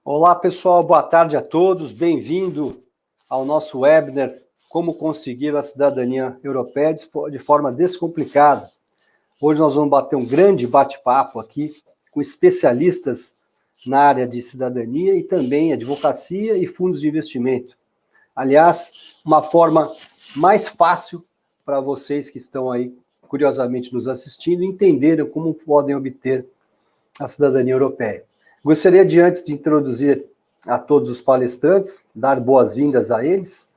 Olá, pessoal, boa tarde a todos. Bem-vindo ao nosso webinar Como Conseguir a Cidadania Europeia de Forma Descomplicada. Hoje nós vamos bater um grande bate-papo aqui com especialistas na área de cidadania e também advocacia e fundos de investimento. Aliás, uma forma mais fácil para vocês que estão aí curiosamente nos assistindo entenderem como podem obter a cidadania europeia. Gostaria de, antes de introduzir a todos os palestrantes, dar boas-vindas a eles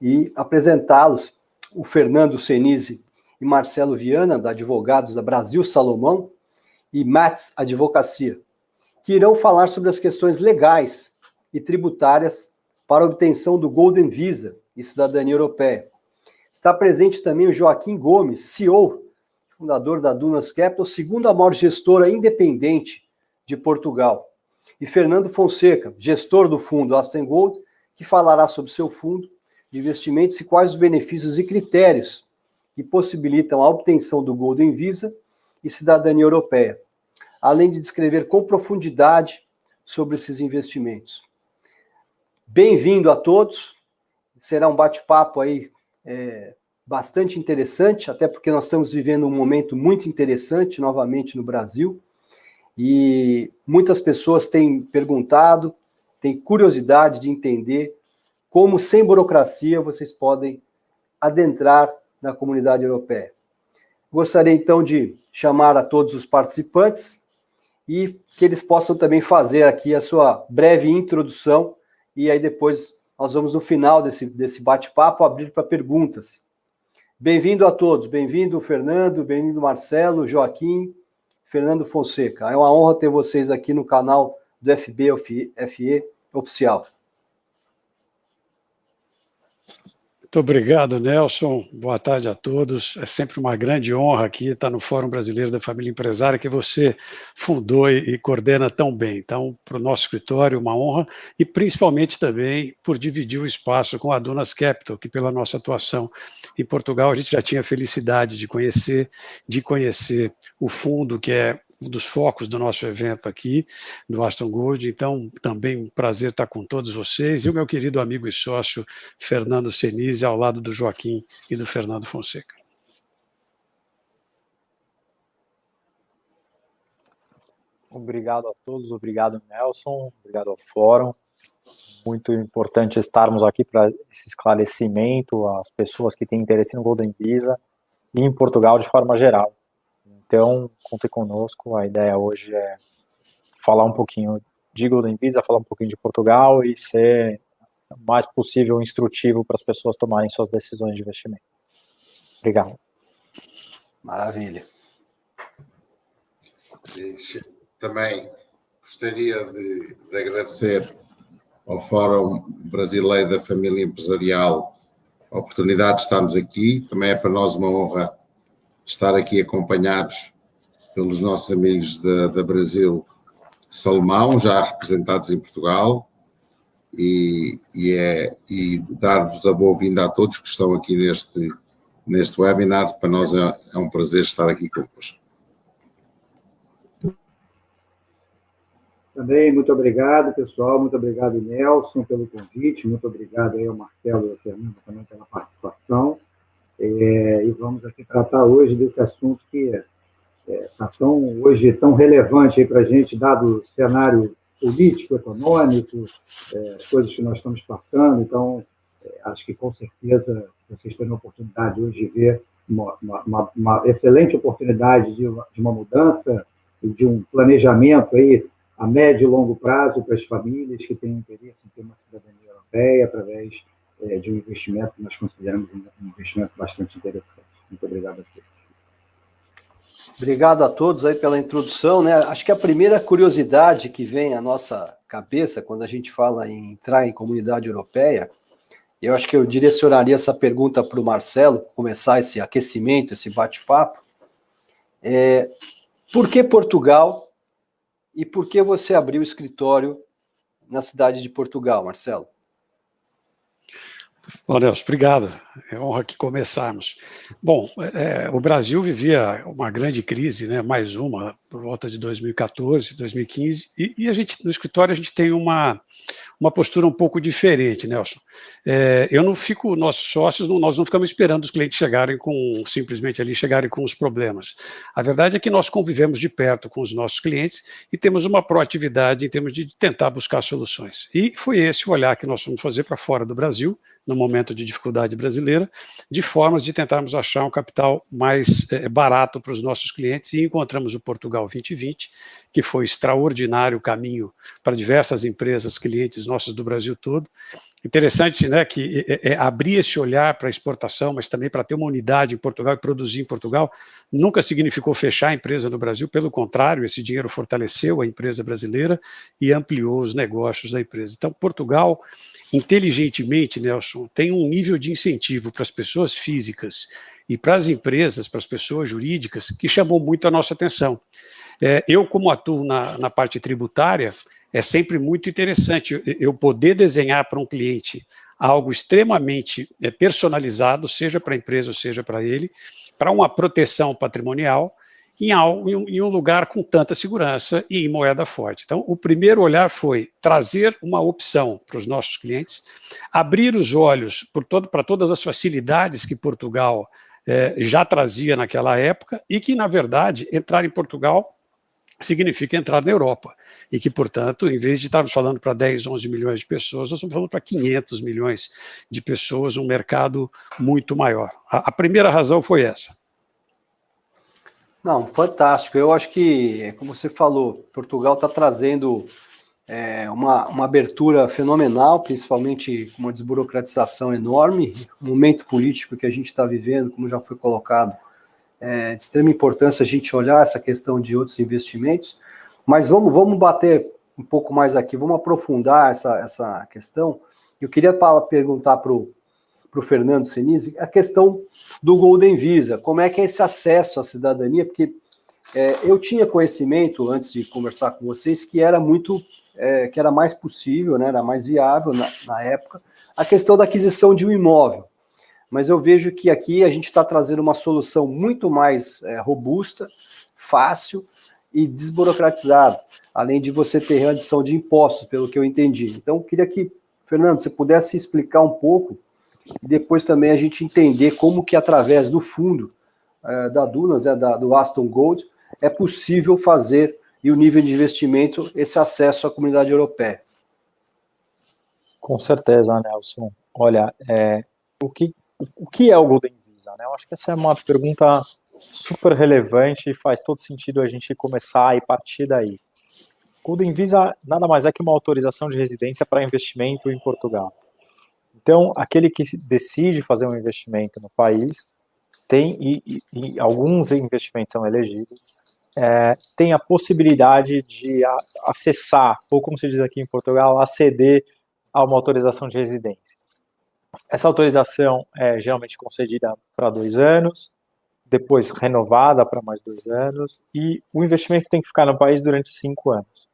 e apresentá-los, o Fernando Senise e Marcelo Viana, da Advogados da Brasil Salomão, e Mats Advocacia, que irão falar sobre as questões legais e tributárias para a obtenção do Golden Visa e cidadania europeia. Está presente também o Joaquim Gomes, CEO, fundador da Dunas Capital, segunda maior gestora independente de Portugal. E Fernando Fonseca, gestor do fundo Aston Gold, que falará sobre seu fundo de investimentos e quais os benefícios e critérios que possibilitam a obtenção do Golden Visa e cidadania europeia, além de descrever com profundidade sobre esses investimentos. Bem-vindo a todos, será um bate-papo aí bastante interessante, até porque nós estamos vivendo um momento muito interessante novamente no Brasil, e muitas pessoas têm perguntado, têm curiosidade de entender como, sem burocracia, vocês podem adentrar na comunidade europeia. Gostaria, então, de chamar a todos os participantes e que eles possam também fazer aqui a sua breve introdução, e aí depois nós vamos, no final desse bate-papo, abrir para perguntas. Bem-vindo a todos, bem-vindo Fernando, bem-vindo Marcelo, Joaquim, Fernando Fonseca. É uma honra ter vocês aqui no canal do FE Oficial. Muito obrigado, Nelson. Boa tarde a todos. É sempre uma grande honra aqui estar no Fórum Brasileiro da Família Empresária, que você fundou e coordena tão bem. Então, para o nosso escritório, uma honra, e principalmente também por dividir o espaço com a Dunas Capital, que pela nossa atuação em Portugal, a gente já tinha a felicidade de conhecer o fundo, que é um dos focos do nosso evento aqui, do Aston Gold. Então, também um prazer estar com todos vocês, e o meu querido amigo e sócio, Fernando Senise, ao lado do Joaquim e do Fernando Fonseca. Obrigado a todos, obrigado, Nelson, obrigado ao Fórum. Muito importante estarmos aqui para esse esclarecimento às pessoas que têm interesse no Golden Visa e em Portugal de forma geral. Então, conte conosco, a ideia hoje é falar um pouquinho de Golden Visa, falar um pouquinho de Portugal e ser o mais possível instrutivo para as pessoas tomarem suas decisões de investimento. Obrigado. Maravilha. Também gostaria de agradecer ao Fórum Brasileiro da Família Empresarial a oportunidade de estarmos aqui. Também é para nós uma honra estar aqui acompanhados pelos nossos amigos da Brasil Salomão, já representados em Portugal, e dar-vos a boa-vinda a todos que estão aqui neste webinar. Para nós é um prazer estar aqui convosco. Também, muito obrigado, pessoal, muito obrigado, Nelson, pelo convite, muito obrigado aí ao Marcelo e ao Fernando também pela participação. E vamos aqui tratar hoje desse assunto que está hoje tão relevante para a gente, dado o cenário político, econômico, coisas que nós estamos passando. Então, acho que com certeza vocês terão a oportunidade hoje de ver uma excelente oportunidade de uma mudança e de um planejamento aí a médio e longo prazo para as famílias que têm interesse em ter uma cidadania europeia através de um investimento que nós consideramos um investimento bastante interessante. Muito obrigado a todos. Obrigado a todos aí pela introdução, né? Acho que a primeira curiosidade que vem à nossa cabeça quando a gente fala em entrar em comunidade europeia, eu acho que eu direcionaria essa pergunta para o Marcelo, começar esse aquecimento, esse bate-papo. Por que Portugal e por que você abriu o escritório na cidade de Portugal, Marcelo? Bom, Nelson, obrigado. É honra que começarmos. Bom, o Brasil vivia uma grande crise, né, mais uma, por volta de 2014, 2015, e a gente, no escritório, a gente tem uma postura um pouco diferente, Nelson. Eu não fico, nossos sócios, nós não ficamos esperando os clientes simplesmente ali chegarem com os problemas. A verdade é que nós convivemos de perto com os nossos clientes e temos uma proatividade em termos de tentar buscar soluções. E foi esse o olhar que nós fomos fazer para fora do Brasil, no momento de dificuldade brasileira, de formas de tentarmos achar um capital mais barato para os nossos clientes, e encontramos o Portugal 2020, que foi extraordinário caminho para diversas empresas, clientes nossos do Brasil todo. Interessante, né, que abrir esse olhar para a exportação, mas também para ter uma unidade em Portugal e produzir em Portugal, nunca significou fechar a empresa no Brasil, pelo contrário, esse dinheiro fortaleceu a empresa brasileira e ampliou os negócios da empresa. Então, Portugal, inteligentemente, Nelson, tem um nível de incentivo para as pessoas físicas e para as empresas, para as pessoas jurídicas, que chamou muito a nossa atenção. Eu, como atuo na parte tributária, é sempre muito interessante eu poder desenhar para um cliente algo extremamente personalizado, seja para a empresa ou seja para ele, para uma proteção patrimonial, em um lugar com tanta segurança e em moeda forte. Então, o primeiro olhar foi trazer uma opção para os nossos clientes, abrir os olhos para todas as facilidades que Portugal já trazia naquela época, e que, na verdade, entrar em Portugal significa entrar na Europa, e que, portanto, em vez de estarmos falando para 10, 11 milhões de pessoas, nós estamos falando para 500 milhões de pessoas, um mercado muito maior. A primeira razão foi essa. Não, fantástico. Eu acho que, como você falou, Portugal está trazendo uma abertura fenomenal, principalmente com uma desburocratização enorme, um momento político que a gente está vivendo, como já foi colocado, de extrema importância a gente olhar essa questão de outros investimentos, mas vamos bater um pouco mais aqui, vamos aprofundar essa questão. Eu queria perguntar para o Fernando Senise a questão do Golden Visa, como é que é esse acesso à cidadania, porque eu tinha conhecimento, antes de conversar com vocês, que era que era mais possível, né, era mais viável na época, a questão da aquisição de um imóvel. Mas eu vejo que aqui a gente está trazendo uma solução muito mais robusta, fácil e desburocratizada, além de você ter redução de impostos, pelo que eu entendi. Então, eu queria que, Fernando, você pudesse explicar um pouco, e depois também a gente entender como que, através do fundo da Dunas, do Aston Gold, é possível fazer, e o nível de investimento, esse acesso à comunidade europeia. Com certeza, Nelson. Olha, o que é o Golden Visa, né? Eu acho que essa é uma pergunta super relevante e faz todo sentido a gente começar e partir daí. Golden Visa nada mais é que uma autorização de residência para investimento em Portugal. Então, aquele que decide fazer um investimento no país tem, e alguns investimentos são elegíveis, tem a possibilidade de acessar, ou como se diz aqui em Portugal, aceder a uma autorização de residência. Essa autorização é geralmente concedida para 2 anos, depois renovada para mais 2 anos, e o investimento tem que ficar no país durante 5 anos.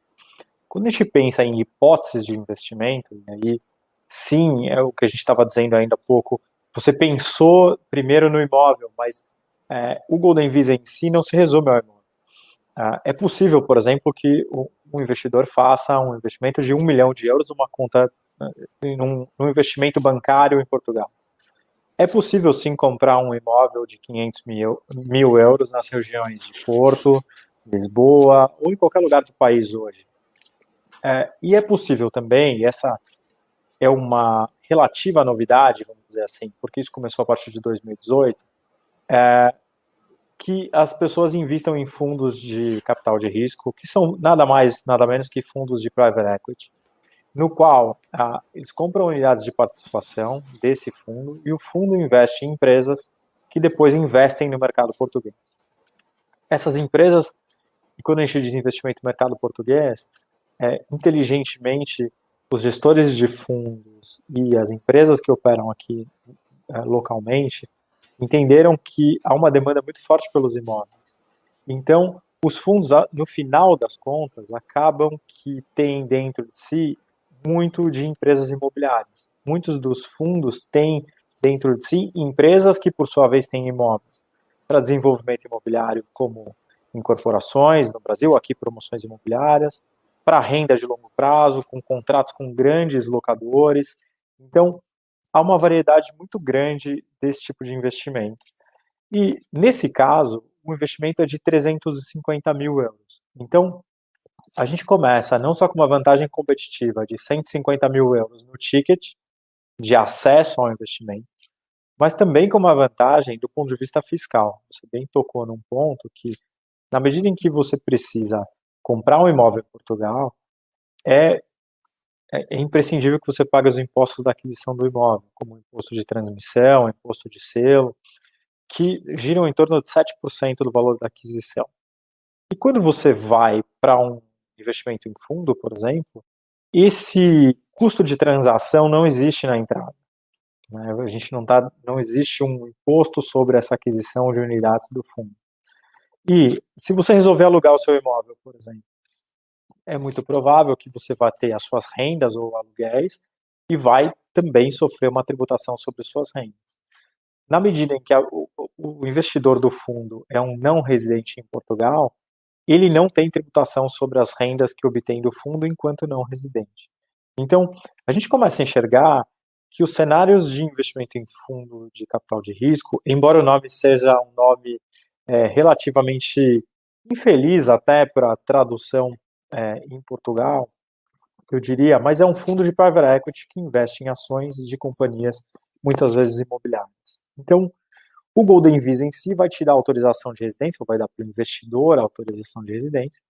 Quando a gente pensa em hipóteses de investimento, e aí sim, é o que a gente estava dizendo ainda há pouco, você pensou primeiro no imóvel, mas o Golden Visa em si não se resume ao imóvel. É possível, por exemplo, que um investidor faça um investimento de 1 milhão de euros, uma conta num investimento bancário em Portugal. É possível, sim, comprar um imóvel de 500 mil euros nas regiões de Porto, Lisboa, ou em qualquer lugar do país hoje. E é possível também, e essa é uma relativa novidade, vamos dizer assim, porque isso começou a partir de 2018, que as pessoas investam em fundos de capital de risco, que são nada mais, nada menos que fundos de private equity, no qual eles compram unidades de participação desse fundo e o fundo investe em empresas que depois investem no mercado português. Essas empresas, e quando a gente diz investimento no mercado português, inteligentemente, os gestores de fundos e as empresas que operam aqui localmente entenderam que há uma demanda muito forte pelos imóveis. Então, os fundos, no final das contas, acabam que têm dentro de si muito de empresas imobiliárias. muitos dos fundos têm dentro de si empresas que, por sua vez, têm imóveis para desenvolvimento imobiliário, como incorporações no Brasil, aqui promoções imobiliárias, para renda de longo prazo, com contratos com grandes locadores. Então, há uma variedade muito grande desse tipo de investimento. E, nesse caso, o investimento é de 350 mil euros. Então, a gente começa não só com uma vantagem competitiva de 150 mil euros no ticket, de acesso ao investimento, mas também com uma vantagem do ponto de vista fiscal. Você bem tocou num ponto que, na medida em que você precisa comprar um imóvel em Portugal, é imprescindível que você pague os impostos da aquisição do imóvel, como imposto de transmissão, imposto de selo, que giram em torno de 7% do valor da aquisição. E quando você vai para um investimento em fundo, por exemplo, esse custo de transação não existe na entrada. Né? A gente não existe um imposto sobre essa aquisição de unidades do fundo. E se você resolver alugar o seu imóvel, por exemplo, é muito provável que você vá ter as suas rendas ou aluguéis e vai também sofrer uma tributação sobre suas rendas. Na medida em que o investidor do fundo é um não residente em Portugal, ele não tem tributação sobre as rendas que obtém do fundo enquanto não residente. Então, a gente começa a enxergar que os cenários de investimento em fundo de capital de risco, embora o nome seja um nome relativamente infeliz até para a tradução em Portugal, eu diria, mas é um fundo de private equity que investe em ações de companhias, muitas vezes imobiliárias. Então, o Golden Visa em si vai te dar autorização de residência, ou vai dar para o investidor a autorização de residência,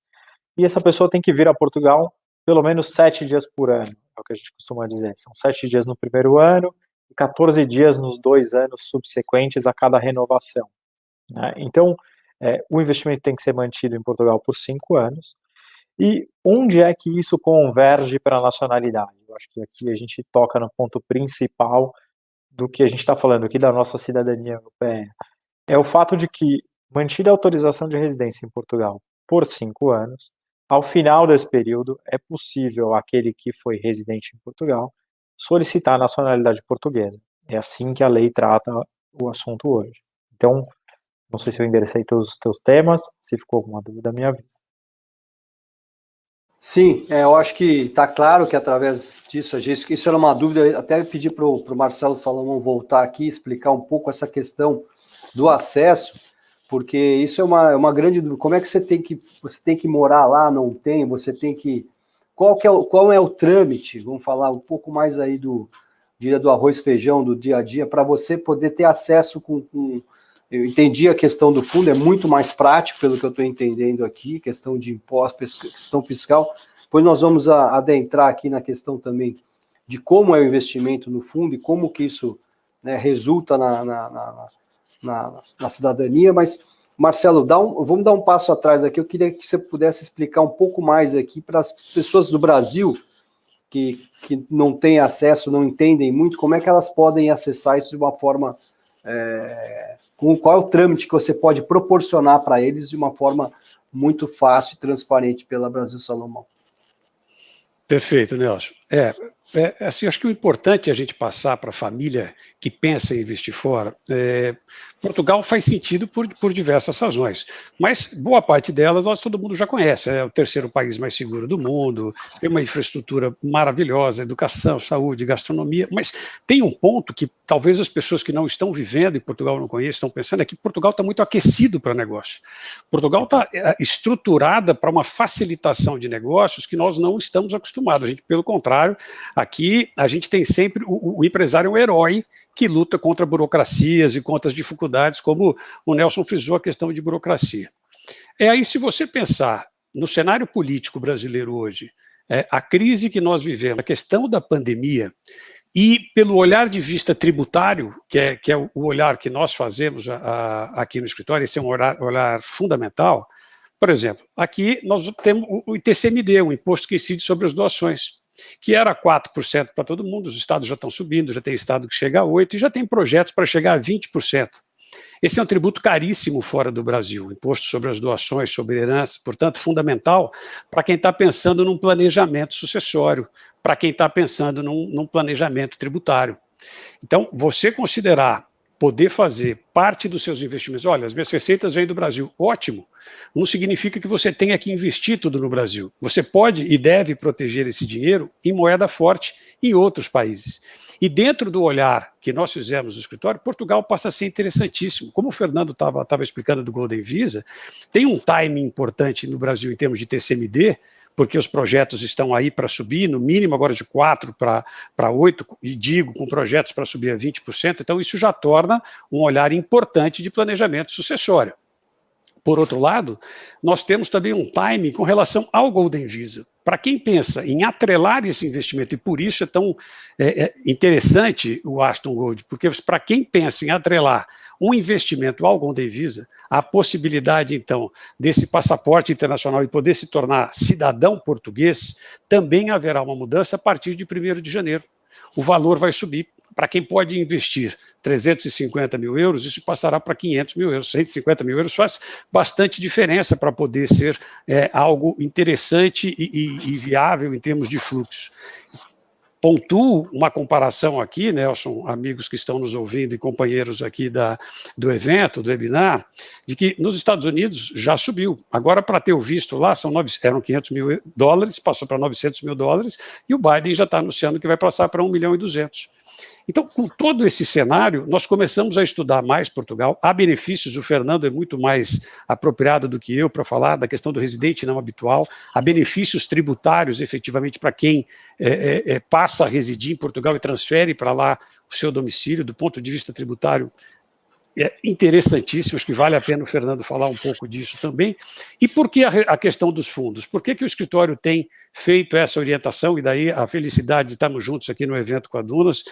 e essa pessoa tem que vir a Portugal pelo menos 7 dias por ano, é o que a gente costuma dizer. São 7 dias no primeiro ano e 14 dias nos 2 anos subsequentes a cada renovação. Né? Então, o investimento tem que ser mantido em Portugal por 5 anos. E onde é que isso converge para a nacionalidade? Eu acho que aqui a gente toca no ponto principal do que a gente está falando aqui da nossa cidadania europeia. É o fato de que, mantida a autorização de residência em Portugal por 5 anos, ao final desse período, é possível aquele que foi residente em Portugal solicitar a nacionalidade portuguesa. É assim que a lei trata o assunto hoje. Então, não sei se eu enderecei todos os teus temas, se ficou alguma dúvida, minha vez. Sim, eu acho que está claro que através disso, isso era uma dúvida, eu até pedi para o Marcelo Salomão voltar aqui e explicar um pouco essa questão do acesso, porque isso é uma grande dúvida. Como é que você tem que morar lá, não tem, você tem que... Qual é o trâmite? Vamos falar um pouco mais aí do arroz e feijão, do dia a dia, para você poder ter acesso Eu entendi a questão do fundo, é muito mais prático, pelo que eu estou entendendo aqui, questão de impostos, questão fiscal. Depois nós vamos adentrar aqui na questão também de como é o investimento no fundo e como que isso, né, resulta na cidadania. Mas, Marcelo, vamos dar um passo atrás aqui. Eu queria que você pudesse explicar um pouco mais aqui para as pessoas do Brasil que não têm acesso, não entendem muito, como é que elas podem acessar isso de uma forma... qual é o trâmite que você pode proporcionar para eles de uma forma muito fácil e transparente pela Brasil Salomão. Perfeito, Nelson. Assim, acho que o importante é a gente passar para a família que pensa em investir fora. Portugal faz sentido por diversas razões, mas boa parte delas todo mundo já conhece. É o terceiro país mais seguro do mundo, tem uma infraestrutura maravilhosa, educação, saúde, gastronomia, mas tem um ponto que talvez as pessoas que não estão vivendo em Portugal não conheçam, estão pensando, é que Portugal está muito aquecido para negócio. Portugal está estruturada para uma facilitação de negócios que nós não estamos acostumados. Pelo contrário, aqui a gente tem sempre o empresário é um herói que luta contra burocracias e contra as dificuldades, como o Nelson frisou a questão de burocracia. Aí, se você pensar no cenário político brasileiro hoje, a crise que nós vivemos, a questão da pandemia, e pelo olhar de vista tributário, que é o olhar que nós fazemos aqui no escritório, esse é um olhar fundamental. Por exemplo, aqui nós temos o ITCMD, o Imposto que incide sobre as doações, que era 4% para todo mundo, os estados já estão subindo, já tem estado que chega a 8%, e já tem projetos para chegar a 20%. Esse é um tributo caríssimo fora do Brasil, imposto sobre as doações, sobre herança, portanto, fundamental para quem está pensando num planejamento sucessório, para quem está pensando num planejamento tributário. Então, você considerar poder fazer parte dos seus investimentos, olha, as minhas receitas vêm do Brasil, ótimo, não significa que você tenha que investir tudo no Brasil. Você pode e deve proteger esse dinheiro em moeda forte em outros países. E dentro do olhar que nós fizemos no escritório, Portugal passa a ser interessantíssimo. Como o Fernando estava explicando do Golden Visa, tem um timing importante no Brasil em termos de TCMD, porque os projetos estão aí para subir, no mínimo agora de 4% para 8%, e digo, com projetos para subir a 20%, então isso já torna um olhar importante de planejamento sucessório. Por outro lado, nós temos também um timing com relação ao Golden Visa. Para quem pensa em atrelar esse investimento, e por isso é tão interessante o Aston Gold, porque para quem pensa em atrelar um investimento ao Golden Visa, a possibilidade, então, desse passaporte internacional e poder se tornar cidadão português, também haverá uma mudança a partir de 1º de janeiro. O valor vai subir. Para quem pode investir 350 mil euros, isso passará para 500 mil euros. 150 mil euros faz bastante diferença para poder ser algo interessante e viável em termos de fluxo. Pontuo uma comparação aqui, Nelson, amigos que estão nos ouvindo e companheiros aqui do evento, do webinar, de que nos Estados Unidos já subiu. Agora, para ter o visto lá, eram 500 mil dólares, passou para 900 mil dólares, e o Biden já está anunciando que vai passar para 1 milhão e 200. Então, com todo esse cenário, nós começamos a estudar mais Portugal. Há benefícios, o Fernando é muito mais apropriado do que eu para falar da questão do residente não habitual. Há benefícios tributários, efetivamente, para quem passa a residir em Portugal e transfere para lá o seu domicílio, do ponto de vista tributário. É interessantíssimo, acho que vale a pena o Fernando falar um pouco disso também. E por que a questão dos fundos? Por que o escritório tem feito essa orientação? E daí a felicidade de estarmos juntos aqui no evento com a Dunas.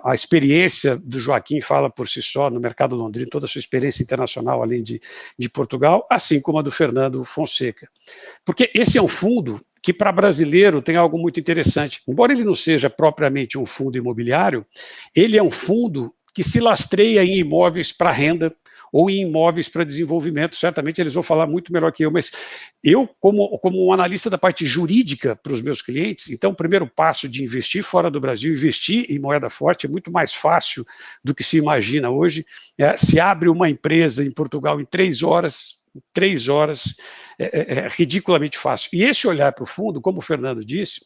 A experiência do Joaquim fala por si só no mercado londrino, toda a sua experiência internacional, além de Portugal, assim como a do Fernando Fonseca. Porque esse é um fundo que para brasileiro tem algo muito interessante. Embora ele não seja propriamente um fundo imobiliário, ele é um fundo que se lastreia em imóveis para renda ou em imóveis para desenvolvimento. Certamente eles vão falar muito melhor que eu, mas eu, como um analista da parte jurídica para os meus clientes, então o primeiro passo de investir fora do Brasil, investir em moeda forte, é muito mais fácil do que se imagina hoje. Se abre uma empresa em Portugal em 3 horas, é ridiculamente fácil. E esse olhar para o fundo, como o Fernando disse,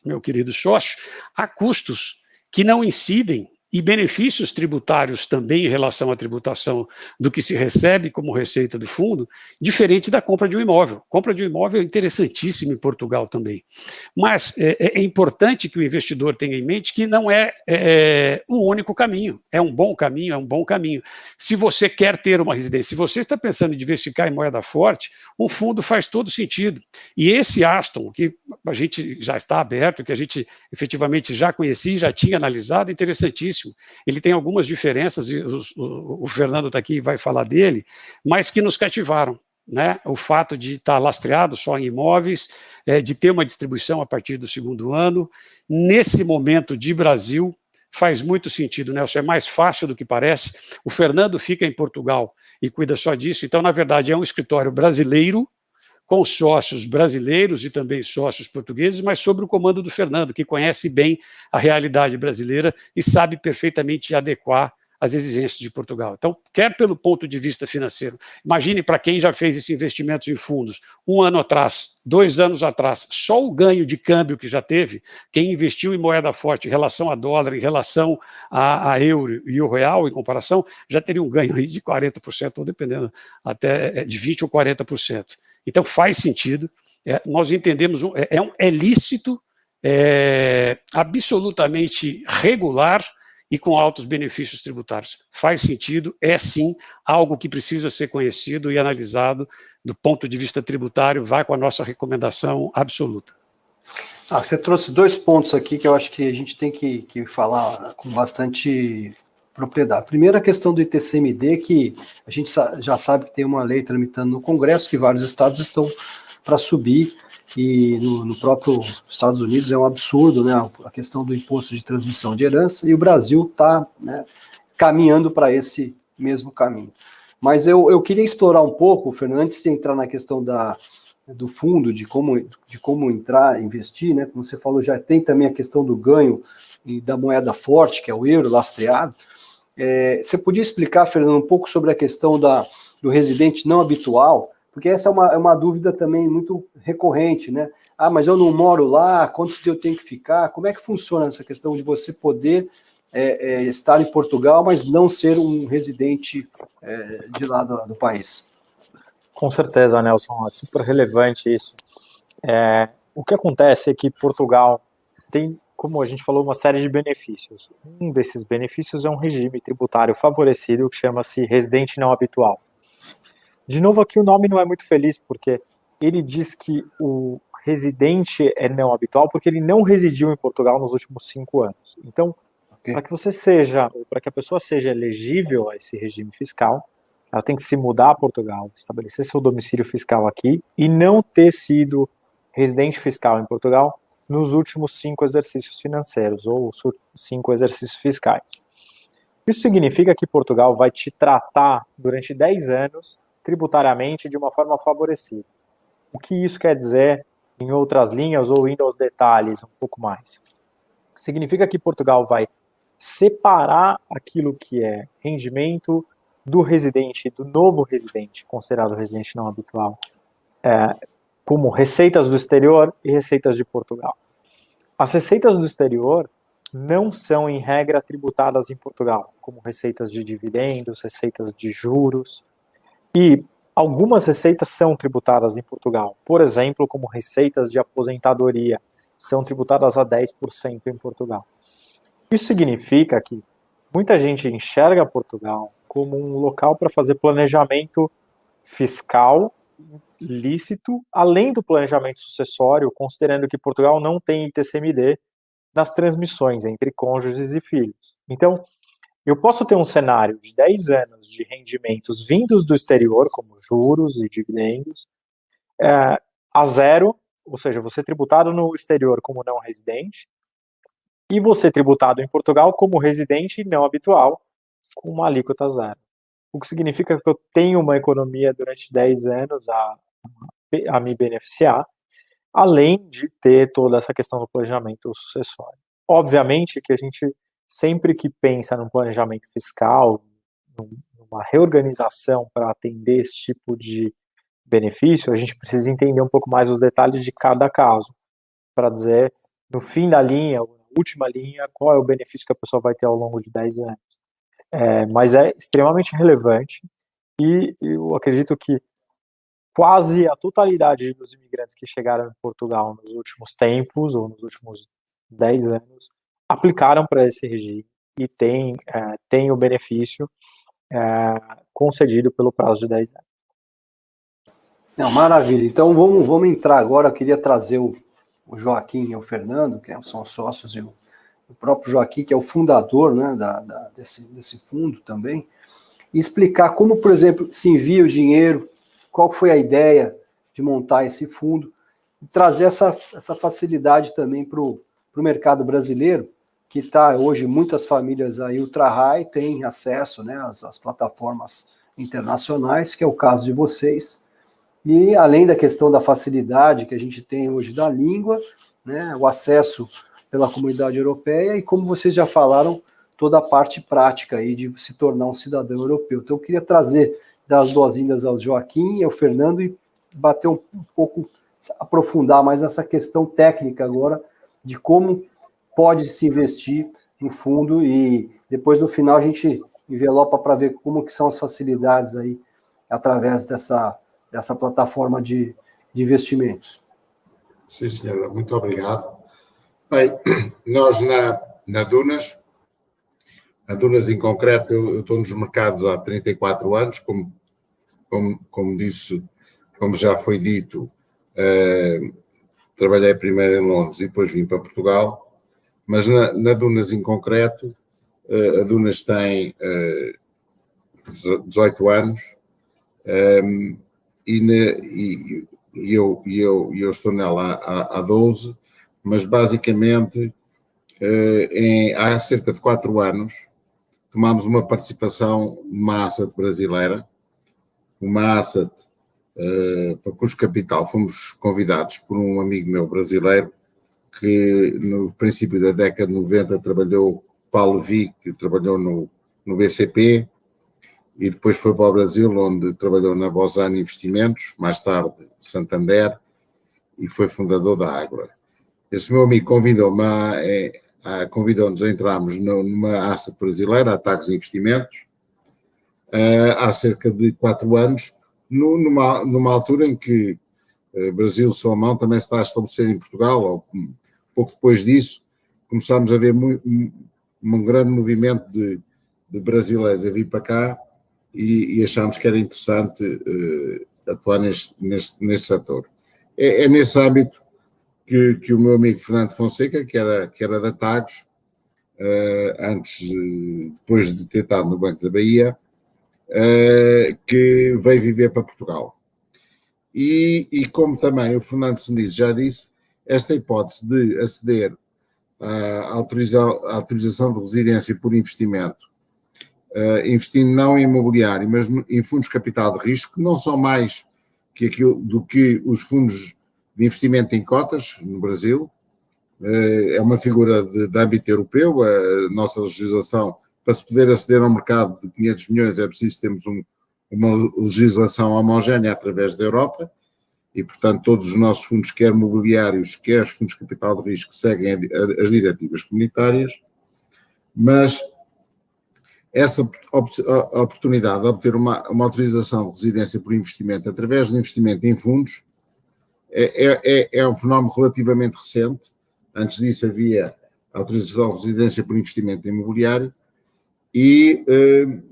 meu querido sócio, há custos que não incidem e benefícios tributários também em relação à tributação do que se recebe como receita do fundo, diferente da compra de um imóvel. Compra de um imóvel é interessantíssima em Portugal também. Mas é importante que o investidor tenha em mente que não é um único caminho. É um bom caminho. Se você quer ter uma residência, se você está pensando em diversificar em moeda forte, um fundo faz todo sentido. E esse Aston, que a gente já está aberto, que a gente efetivamente já conhecia, já tinha analisado, é interessantíssimo. Ele tem algumas diferenças, e o Fernando está aqui e vai falar dele, mas que nos cativaram, né? O fato de estar lastreado só em imóveis, de ter uma distribuição a partir do 2º ano, nesse momento de Brasil, faz muito sentido, Nelson, é mais fácil do que parece. O Fernando fica em Portugal e cuida só disso, então, na verdade, é um escritório brasileiro, com sócios brasileiros e também sócios portugueses, mas sob o comando do Fernando, que conhece bem a realidade brasileira e sabe perfeitamente adequar as exigências de Portugal. Então, quer pelo ponto de vista financeiro, imagine para quem já fez esse investimento em fundos 1 ano atrás, 2 anos atrás, só o ganho de câmbio que já teve, quem investiu em moeda forte em relação a dólar, em relação a euro e o real, em comparação, já teria um ganho aí de 40%, ou dependendo até de 20% ou 40%. Então, faz sentido, nós entendemos, é lícito, absolutamente regular e com altos benefícios tributários. Faz sentido, é sim algo que precisa ser conhecido e analisado do ponto de vista tributário, vai com a nossa recomendação absoluta. Você trouxe 2 pontos aqui que eu acho que a gente tem que falar com bastante propriedade. Primeiro, a questão do ITCMD, que a gente já sabe que tem uma lei tramitando no Congresso, que vários estados estão para subir, e no próprio Estados Unidos é um absurdo, né, a questão do imposto de transmissão de herança, e o Brasil está, né, caminhando para esse mesmo caminho. Mas eu queria explorar um pouco, Fernando, antes de entrar na questão do fundo, de como entrar, investir, né? Como você falou, já tem também a questão do ganho e da moeda forte, que é o euro lastreado. Você podia explicar, Fernando, um pouco sobre a questão do residente não habitual? Porque essa é uma dúvida também muito recorrente, né? Ah, mas eu não moro lá, quanto eu tenho que ficar? Como é que funciona essa questão de você poder estar em Portugal, mas não ser um residente de lá do país? Com certeza, Nelson, é super relevante isso. O que acontece é que Portugal tem, como a gente falou, uma série de benefícios. Um desses benefícios é um regime tributário favorecido que chama-se residente não habitual. De novo, aqui o nome não é muito feliz, porque ele diz que o residente é não habitual porque ele não residiu em Portugal nos últimos 5 anos. Então, para que a pessoa seja elegível a esse regime fiscal, ela tem que se mudar a Portugal, estabelecer seu domicílio fiscal aqui e não ter sido residente fiscal em Portugal nos últimos 5 exercícios financeiros ou 5 exercícios fiscais. Isso significa que Portugal vai te tratar durante 10 anos tributariamente de uma forma favorecida. O que isso quer dizer em outras linhas ou indo aos detalhes um pouco mais? Significa que Portugal vai separar aquilo que é rendimento do residente, do novo residente, considerado residente não habitual, como receitas do exterior e receitas de Portugal. As receitas do exterior não são, em regra, tributadas em Portugal, como receitas de dividendos, receitas de juros, e algumas receitas são tributadas em Portugal, por exemplo, como receitas de aposentadoria, são tributadas a 10% em Portugal. Isso significa que muita gente enxerga Portugal como um local para fazer planejamento fiscal lícito, além do planejamento sucessório, considerando que Portugal não tem ITCMD nas transmissões entre cônjuges e filhos. Então, eu posso ter um cenário de 10 anos de rendimentos vindos do exterior, como juros e dividendos, a zero, ou seja, você tributado no exterior como não residente, e você tributado em Portugal como residente não habitual, com uma alíquota zero. O que significa que eu tenho uma economia durante 10 anos a me beneficiar, além de ter toda essa questão do planejamento sucessório. Obviamente que a gente, sempre que pensa num planejamento fiscal, numa reorganização para atender esse tipo de benefício, a gente precisa entender um pouco mais os detalhes de cada caso, para dizer, no fim da linha, ou na última linha, qual é o benefício que a pessoa vai ter ao longo de 10 anos. Mas é extremamente relevante e eu acredito que quase a totalidade dos imigrantes que chegaram em Portugal nos últimos tempos, ou nos últimos 10 anos, aplicaram para esse regime e tem o benefício concedido pelo prazo de 10 anos. Não, maravilha. Então vamos entrar agora. Eu queria trazer o Joaquim e o Fernando, que são sócios, e o próprio Joaquim, que é o fundador, né, desse fundo também, e explicar como, por exemplo, se envia o dinheiro, qual foi a ideia de montar esse fundo, e trazer essa facilidade também para o mercado brasileiro, que está hoje, muitas famílias aí ultra-high têm acesso, né, às plataformas internacionais, que é o caso de vocês. E além da questão da facilidade que a gente tem hoje da língua, né, o acesso pela comunidade europeia e, como vocês já falaram, toda a parte prática aí de se tornar um cidadão europeu. Então eu queria trazer, dar as boas-vindas ao Joaquim e ao Fernando e bater um pouco, aprofundar mais essa questão técnica agora de como pode se investir no fundo e depois no final a gente envelopa para ver como que são as facilidades aí através dessa plataforma de investimentos. Sim, senhora, muito obrigado. Bem, nós na Dunas, a Dunas em concreto, eu estou nos mercados há 34 anos, como disse, como já foi dito, trabalhei primeiro em Londres e depois vim para Portugal, mas na Dunas em concreto, a Dunas tem 18 anos, e eu estou nela há 12, mas basicamente há cerca de 4 anos tomámos uma participação numa asset brasileira, uma asset para cujo capital fomos convidados por um amigo meu brasileiro que no princípio da década de 90 trabalhou, Paulo Vic, que trabalhou no BCP e depois foi para o Brasil, onde trabalhou na Bozano Investimentos, mais tarde Santander, e foi fundador da Ágora. Esse meu amigo convidou-nos a entrarmos numa asset brasileira, a Tagus Investimentos, há cerca de 4 anos, numa altura em que Brasil Salomão também se está a estabelecer em Portugal, ou pouco depois disso, começámos a ver um grande movimento de brasileiros a vir para cá e achámos que era interessante atuar neste setor. É nesse âmbito que o meu amigo Fernando Fonseca, que era da Tagus, depois de ter estado no Banco da Bahia, que veio viver para Portugal. E como também o Fernando Seniz já disse, esta hipótese de aceder à autorização de residência por investimento, investindo não em imobiliário, mas em fundos de capital de risco, que não são mais que aquilo do que os fundos de investimento em cotas no Brasil, é uma figura de âmbito europeu. A nossa legislação, para se poder aceder ao mercado de 500 milhões, é preciso termos uma legislação homogénea através da Europa, e, portanto, todos os nossos fundos, quer imobiliários, quer os fundos de capital de risco, seguem as diretivas comunitárias, mas essa oportunidade de obter uma autorização de residência por investimento através do investimento em fundos é um fenómeno relativamente recente. Antes disso havia a autorização de residência por investimento imobiliário e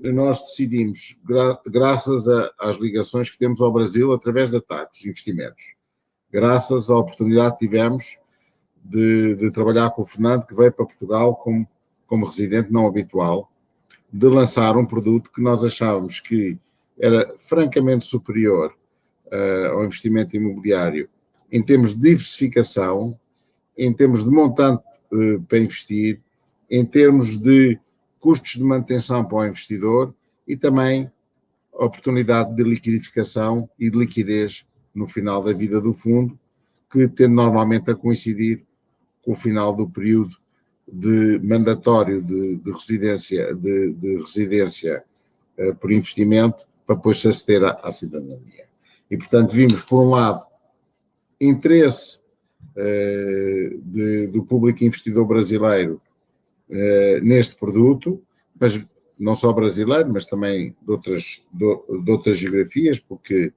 nós decidimos, graças às ligações que temos ao Brasil através da Tagus Investimentos, graças à oportunidade que tivemos de trabalhar com o Fernando, que veio para Portugal como residente não habitual, de lançar um produto que nós achávamos que era francamente superior ao investimento imobiliário em termos de diversificação, em termos de montante para investir, em termos de custos de manutenção para o investidor e também oportunidade de liquidificação e de liquidez no final da vida do fundo, que tende normalmente a coincidir com o final do período mandatório de residência por investimento, para depois se aceder à cidadania. E, portanto, vimos, por um lado, interesse do público investidor brasileiro neste produto, mas não só brasileiro, mas também de outras geografias, porque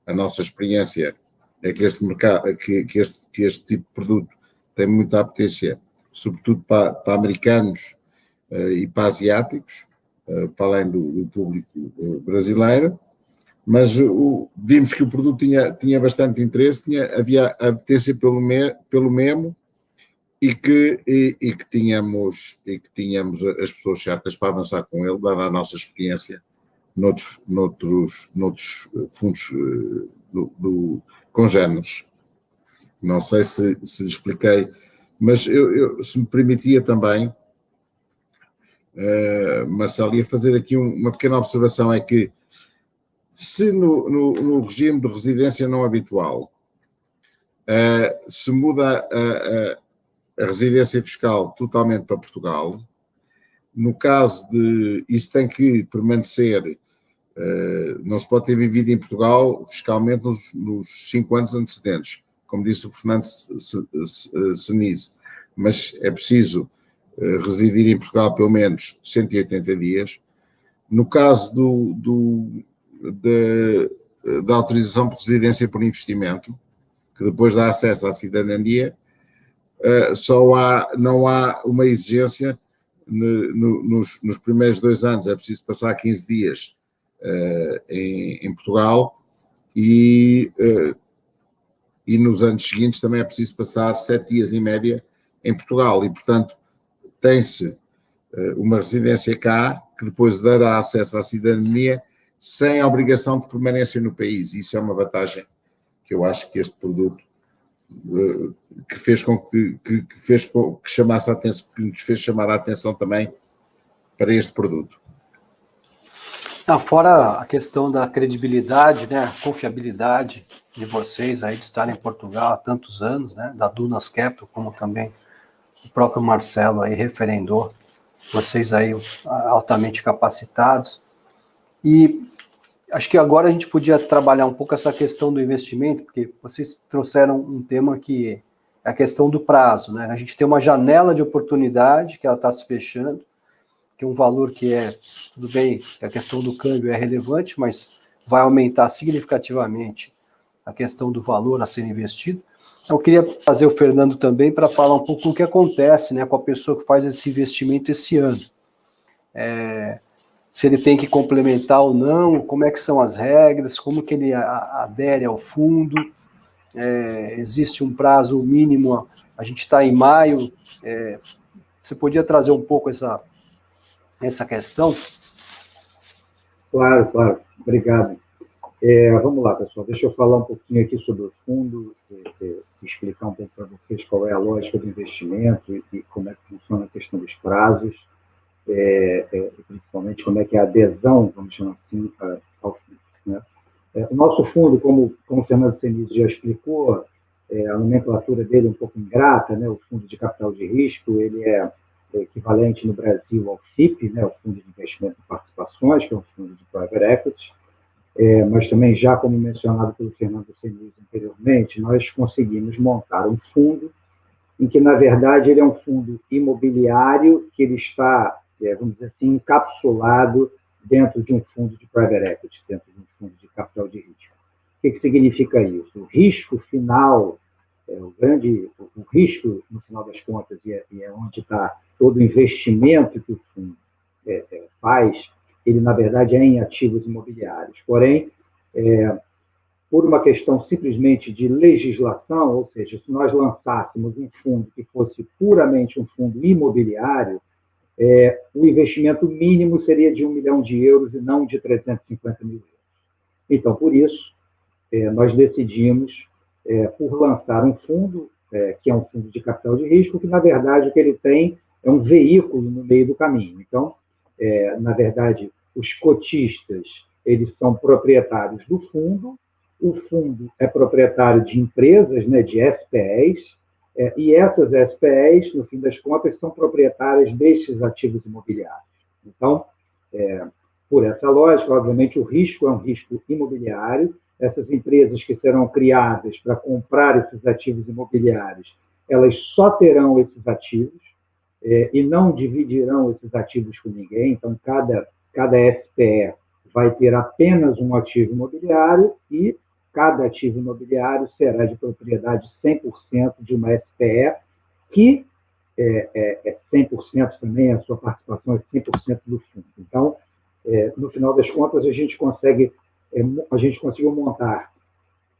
a nossa experiência é que este mercado, que este tipo de produto tem muita apetência, sobretudo para americanos e para asiáticos, para além do público brasileiro, mas vimos que o produto tinha bastante interesse, havia apetência pelo mesmo, e que tínhamos as pessoas certas para avançar com ele, dada a nossa experiência noutros fundos congêneres. Não sei se expliquei, mas eu, se me permitia também, Marcelo, ia fazer aqui uma pequena observação, é que se no regime de residência não habitual se muda a residência fiscal totalmente para Portugal, no caso de isso tem que permanecer, não se pode ter vivido em Portugal fiscalmente nos 5 anos antecedentes, como disse o Fernando Seniz, mas é preciso residir em Portugal pelo menos 180 dias. No caso da autorização por residência por investimento, que depois dá acesso à cidadania, não há uma exigência nos primeiros 2 anos, é preciso passar 15 dias em Portugal e nos anos seguintes também é preciso passar 7 dias em média em Portugal e, portanto, tem-se uma residência cá que depois dará acesso à cidadania sem a obrigação de permanência no país. Isso é uma vantagem que eu acho que este produto que nos fez chamar a atenção também para este produto. Fora a questão da credibilidade, né, a confiabilidade de vocês aí de estarem em Portugal há tantos anos, né, da Dunas Capital, como também o próprio Marcelo aí referendou, vocês aí altamente capacitados. E acho que agora a gente podia trabalhar um pouco essa questão do investimento, porque vocês trouxeram um tema que é a questão do prazo, né? A gente tem uma janela de oportunidade que ela está se fechando, que é um valor que tudo bem, que a questão do câmbio é relevante, mas vai aumentar significativamente a questão do valor a ser investido. Eu queria fazer o Fernando também para falar um pouco do que acontece, né, com a pessoa que faz esse investimento esse ano. Se ele tem que complementar ou não, como é que são as regras, como que ele adere ao fundo, existe um prazo mínimo, a gente está em maio, você podia trazer um pouco essa questão? Claro, claro. Obrigado. Vamos lá, pessoal. Deixa eu falar um pouquinho aqui sobre o fundo, explicar um pouco para vocês qual é a lógica do investimento e como é que funciona a questão dos prazos, principalmente como é que é a adesão, vamos chamar assim, ao fundo, né? O nosso fundo, como o Fernando Senise já explicou, a nomenclatura dele é um pouco ingrata, né? O Fundo de Capital de Risco, ele é equivalente no Brasil ao FIP, né? O Fundo de Investimento em Participações, que é um fundo de private equity, mas também, já como mencionado pelo Fernando Senise anteriormente, nós conseguimos montar um fundo em que, na verdade, ele é um fundo imobiliário que ele está, vamos dizer assim, encapsulado dentro de um fundo de private equity, dentro de um fundo de capital de risco. O que significa isso? O risco final, o risco, no final das contas, e é onde está todo o investimento que o fundo faz, ele, na verdade, é em ativos imobiliários. Porém, por uma questão simplesmente de legislação, ou seja, se nós lançássemos um fundo que fosse puramente um fundo imobiliário, o investimento mínimo seria de 1 milhão de euros e não de 350 mil euros. Então, por isso, nós decidimos por lançar um fundo, que é um fundo de capital de risco, que, na verdade, o que ele tem é um veículo no meio do caminho. Então, na verdade, os cotistas, eles são proprietários do fundo, o fundo é proprietário de empresas, né, de SPEs, e essas SPEs, no fim das contas, são proprietárias destes ativos imobiliários. Então, por essa lógica, obviamente, o risco é um risco imobiliário. Essas empresas que serão criadas para comprar esses ativos imobiliários, elas só terão esses ativos e não dividirão esses ativos com ninguém. Então, cada SPE vai ter apenas um ativo imobiliário e cada ativo imobiliário será de propriedade 100% de uma SPE, que 100% também, a sua participação é 100% do fundo. Então, no final das contas, a gente conseguiu montar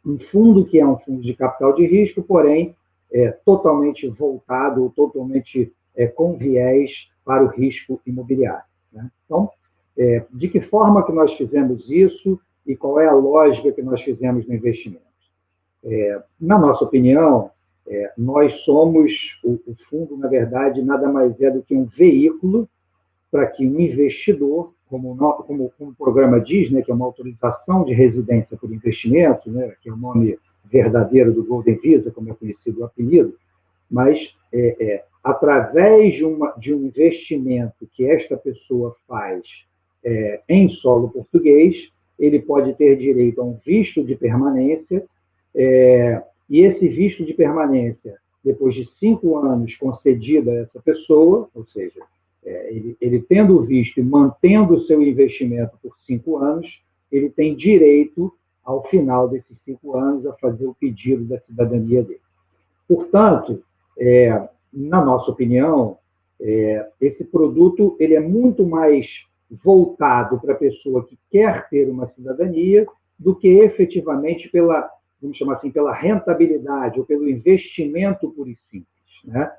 um fundo que é um fundo de capital de risco, porém, totalmente voltado, ou totalmente com viés para o risco imobiliário, né? Então, de que forma que nós fizemos isso e qual é a lógica que nós fizemos no investimento? Na nossa opinião, nós somos, o fundo, na verdade, nada mais é do que um veículo para que um investidor, como o programa diz, né, que é uma autorização de residência por investimento, né, que é o nome verdadeiro do Golden Visa, como é conhecido o apelido, mas através de um investimento que esta pessoa faz em solo português, ele pode ter direito a um visto de permanência, e esse visto de permanência, depois de 5 anos concedido a essa pessoa, ou seja, ele tendo o visto e mantendo o seu investimento por 5 anos, ele tem direito, ao final desses 5 anos, a fazer o pedido da cidadania dele. Portanto, na nossa opinião, esse produto ele é muito mais voltado para a pessoa que quer ter uma cidadania do que efetivamente pela, vamos chamar assim, pela rentabilidade ou pelo investimento puro e simples, né?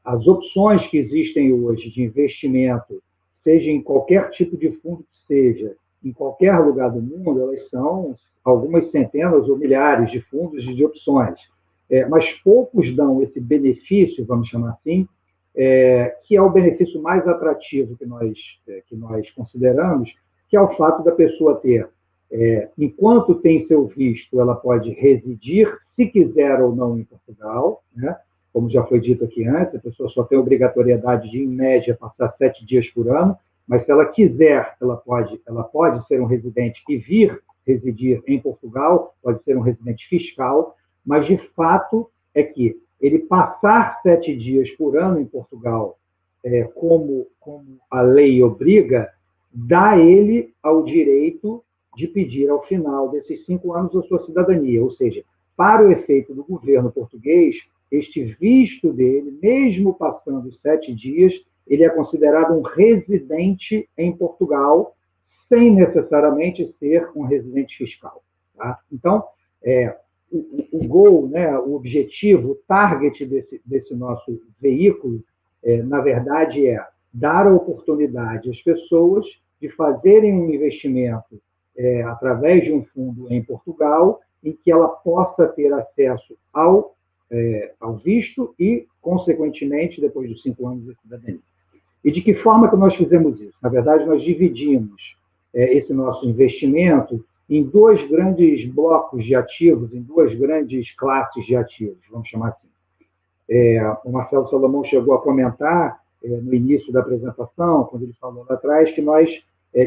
As opções que existem hoje de investimento, seja em qualquer tipo de fundo que seja, em qualquer lugar do mundo, elas são algumas centenas ou milhares de fundos e de opções. Mas poucos dão esse benefício, vamos chamar assim, que é o benefício mais atrativo que nós consideramos, que é o fato da pessoa ter, enquanto tem seu visto, ela pode residir, se quiser ou não, em Portugal, né? Como já foi dito aqui antes, a pessoa só tem obrigatoriedade de, em média, passar 7 dias por ano, mas se ela quiser, ela pode ser um residente e vir residir em Portugal, pode ser um residente fiscal, mas, de fato, é que ele passar 7 dias por ano em Portugal, como a lei obriga, dá ele ao direito de pedir, ao final desses 5 anos, a sua cidadania. Ou seja, para o efeito do governo português, este visto dele, mesmo passando 7 dias, ele é considerado um residente em Portugal, sem necessariamente ser um residente fiscal. Tá? Então, o goal, né, o objetivo, o target desse nosso veículo, na verdade, é dar a oportunidade às pessoas de fazerem um investimento através de um fundo em Portugal, em que ela possa ter acesso ao visto e, consequentemente, depois dos 5 anos de cidadania. E de que forma que nós fizemos isso? Na verdade, nós dividimos esse nosso investimento em 2 grandes blocos de ativos, em 2 grandes classes de ativos, vamos chamar assim. O Marcelo Salomão chegou a comentar no início da apresentação, quando ele falou lá atrás, que nós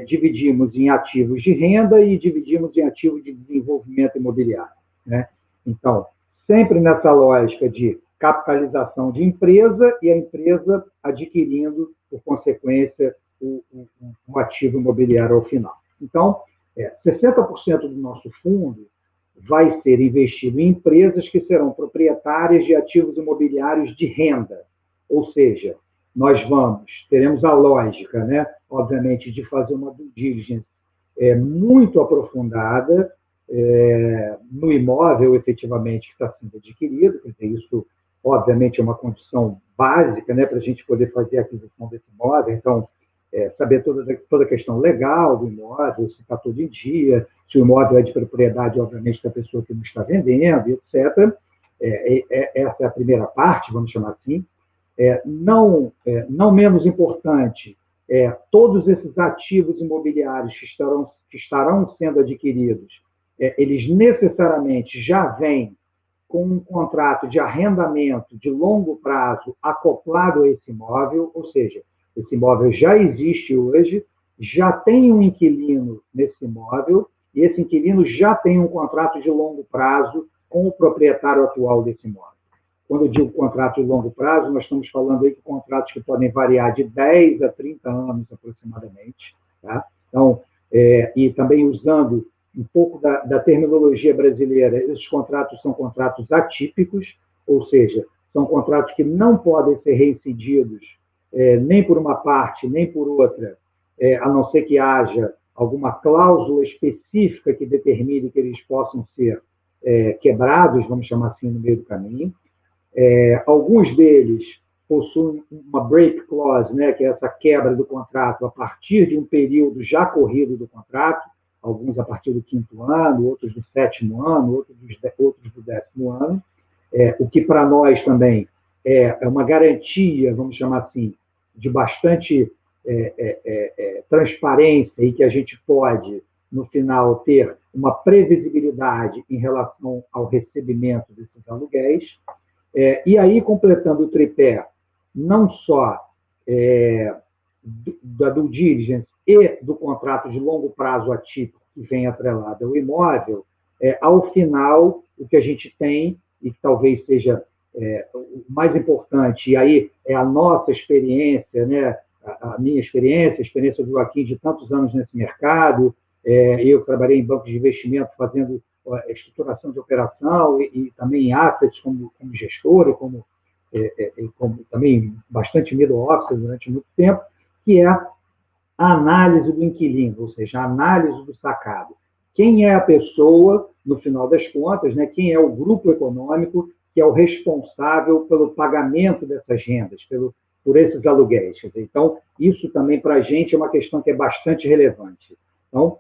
dividimos em ativos de renda e dividimos em ativos de desenvolvimento imobiliário, né? Então, sempre nessa lógica de capitalização de empresa e a empresa adquirindo, por consequência, o ativo imobiliário ao final. Então, 60% do nosso fundo vai ser investido em empresas que serão proprietárias de ativos imobiliários de renda. Ou seja, nós teremos a lógica, né, obviamente, de fazer uma due diligence muito aprofundada no imóvel, efetivamente, que está sendo adquirido. Quer dizer, isso, obviamente, é uma condição básica, né, para a gente poder fazer a aquisição desse imóvel. Então, saber toda a questão legal do imóvel, se está todo em dia, se o imóvel é de propriedade, obviamente, da pessoa que não está vendendo, etc. Essa é a primeira parte, vamos chamar assim. Não menos importante, todos esses ativos imobiliários que estarão sendo adquiridos, eles necessariamente já vêm com um contrato de arrendamento de longo prazo acoplado a esse imóvel, ou seja, esse imóvel já existe hoje, já tem um inquilino nesse imóvel, e esse inquilino já tem um contrato de longo prazo com o proprietário atual desse imóvel. Quando eu digo contrato de longo prazo, nós estamos falando aí de contratos que podem variar de 10 a 30 anos aproximadamente. Tá? Então, e também usando um pouco da terminologia brasileira, esses contratos são contratos atípicos, ou seja, são contratos que não podem ser reincididos nem por uma parte, nem por outra, a não ser que haja alguma cláusula específica que determine que eles possam ser quebrados, vamos chamar assim, no meio do caminho. Alguns deles possuem uma break clause, né, que é essa quebra do contrato a partir de um período já corrido do contrato, alguns a partir do 5º ano, outros do 7º ano, outros do 10º ano, o que para nós também é uma garantia, vamos chamar assim, de bastante transparência e que a gente pode, no final, ter uma previsibilidade em relação ao recebimento desses aluguéis. E aí, completando o tripé, não só da due diligence e do contrato de longo prazo atípico que vem atrelado ao imóvel, ao final, o que a gente tem, e que talvez seja o mais importante, e aí é a nossa experiência, né, a minha experiência, a experiência do Joaquim de tantos anos nesse mercado. Eu trabalhei em bancos de investimento fazendo estruturação de operação e também em assets como gestor, como também bastante middle office durante muito tempo, que é a análise do inquilino, ou seja, a análise do sacado. Quem é a pessoa, no final das contas, né, quem é o grupo econômico que é o responsável pelo pagamento dessas rendas, por esses aluguéis. Então, isso também para a gente é uma questão que é bastante relevante. Então,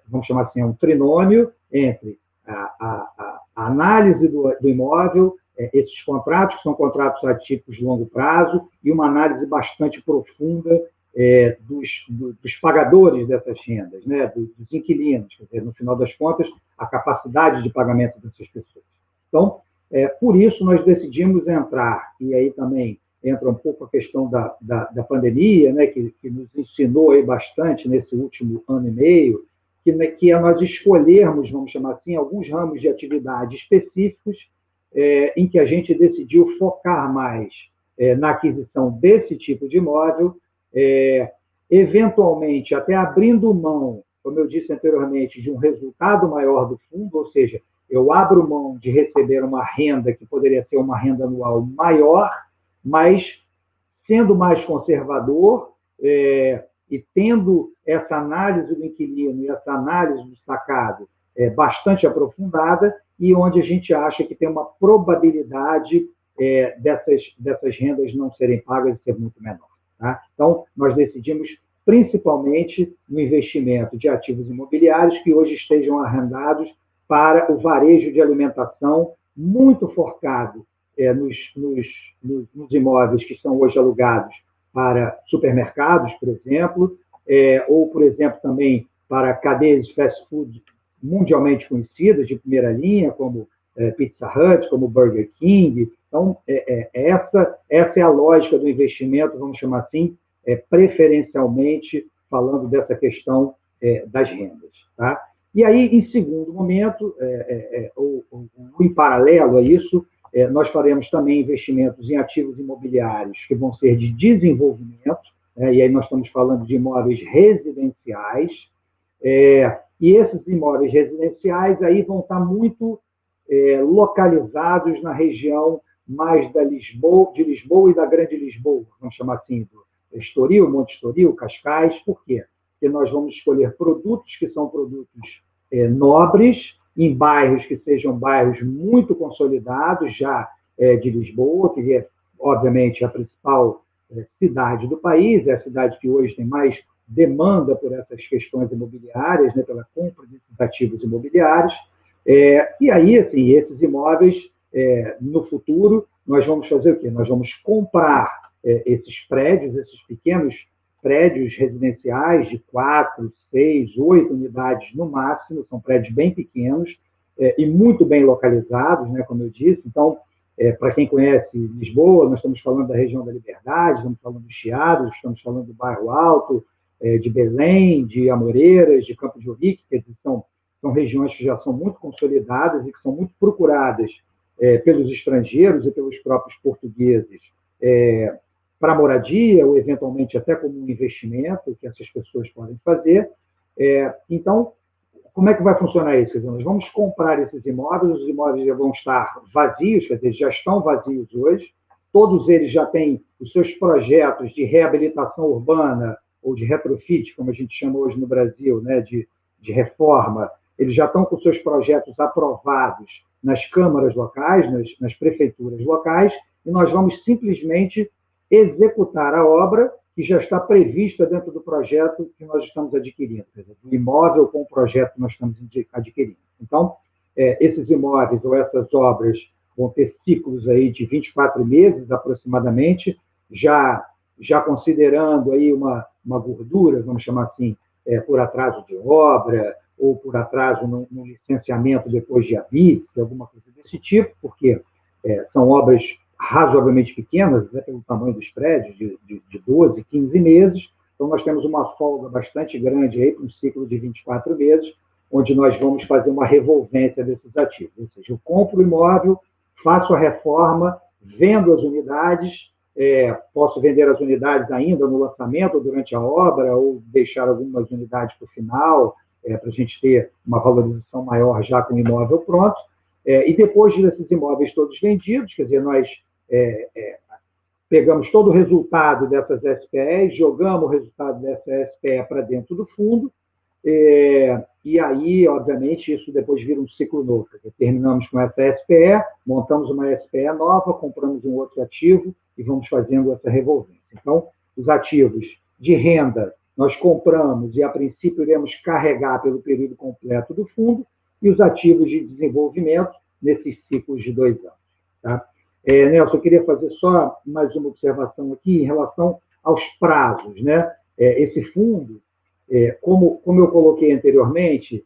vamos chamar assim, é um trinômio entre a análise do imóvel, esses contratos, que são contratos atípicos de longo prazo, e uma análise bastante profunda dos pagadores dessas rendas, né, dos inquilinos, quer dizer, no final das contas, a capacidade de pagamento dessas pessoas. Então, por isso, nós decidimos entrar, e aí também entra um pouco a questão da pandemia, né, que nos ensinou aí bastante nesse último ano e meio, que é nós escolhermos, vamos chamar assim, alguns ramos de atividade específicos em que a gente decidiu focar mais na aquisição desse tipo de imóvel, eventualmente até abrindo mão, como eu disse anteriormente, de um resultado maior do fundo, ou seja, eu abro mão de receber uma renda que poderia ser uma renda anual maior, mas sendo mais conservador e tendo essa análise do inquilino e essa análise do sacado bastante aprofundada, e onde a gente acha que tem uma probabilidade dessas rendas não serem pagas e ser muito menor. Tá? Então, nós decidimos principalmente no investimento de ativos imobiliários que hoje estejam arrendados para o varejo de alimentação, muito focado nos imóveis que são hoje alugados para supermercados, por exemplo, ou, por exemplo, também para cadeias de fast food mundialmente conhecidas, de primeira linha, como Pizza Hut, como Burger King. Então, essa é a lógica do investimento, vamos chamar assim, preferencialmente falando dessa questão das rendas. Tá? E aí, em segundo momento, ou em paralelo a isso, nós faremos também investimentos em ativos imobiliários que vão ser de desenvolvimento, e aí nós estamos falando de imóveis residenciais, e esses imóveis residenciais aí vão estar muito localizados na região mais de Lisboa e da Grande Lisboa, vamos chamar assim, do Estoril, Monte Estoril, Cascais. Por quê? Porque nós vamos escolher produtos que são produtos nobres, em bairros que sejam bairros muito consolidados, já de Lisboa, que é, obviamente, a principal cidade do país, é a cidade que hoje tem mais demanda por essas questões imobiliárias, né, pela compra desses ativos imobiliários. E aí, assim, esses imóveis, no futuro, nós vamos fazer o quê? Nós vamos comprar esses prédios, esses pequenos prédios residenciais de 4, 6, 8 unidades no máximo, são prédios bem pequenos e muito bem localizados, né, como eu disse. Então, para quem conhece Lisboa, nós estamos falando da região da Liberdade, estamos falando de Chiados, estamos falando do Bairro Alto, de Belém, de Amoreiras, de Campo de Ourique, que são regiões que já são muito consolidadas e que são muito procuradas pelos estrangeiros e pelos próprios portugueses para moradia, ou eventualmente até como um investimento que essas pessoas podem fazer. Então, como é que vai funcionar isso? Nós vamos comprar esses imóveis, os imóveis já vão estar vazios, quer dizer, já estão vazios hoje, todos eles já têm os seus projetos de reabilitação urbana, ou de retrofit, como a gente chama hoje no Brasil, né, de reforma. Eles já estão com seus projetos aprovados nas câmaras locais, nas prefeituras locais, e nós vamos simplesmente executar a obra que já está prevista dentro do projeto que nós estamos adquirindo, quer dizer, do imóvel com o projeto que nós estamos adquirindo. Então, esses imóveis ou essas obras vão ter ciclos aí de 24 meses aproximadamente, já considerando aí uma gordura, vamos chamar assim, por atraso de obra ou por atraso no licenciamento depois de habite, alguma coisa desse tipo, porque são obras razoavelmente pequenas, né, pelo tamanho dos prédios, de 12, 15 meses. Então, nós temos uma folga bastante grande aí para um ciclo de 24 meses, onde nós vamos fazer uma revolvência desses ativos. Ou seja, eu compro o imóvel, faço a reforma, vendo as unidades, posso vender as unidades ainda no lançamento, ou durante a obra, ou deixar algumas unidades para o final, para a gente ter uma valorização maior já com o imóvel pronto. E depois desses imóveis todos vendidos, quer dizer, nós pegamos todo o resultado dessas SPEs, jogamos o resultado dessa SPE para dentro do fundo, e aí, obviamente, isso depois vira um ciclo novo. Terminamos com essa SPE, montamos uma SPE nova, compramos um outro ativo e vamos fazendo essa revolvência. Então, os ativos de renda nós compramos e, a princípio, iremos carregar pelo período completo do fundo, e os ativos de desenvolvimento nesses ciclos de 2 anos. Tá? Nelson, eu queria fazer só mais uma observação aqui em relação aos prazos, né? Esse fundo, como eu coloquei anteriormente,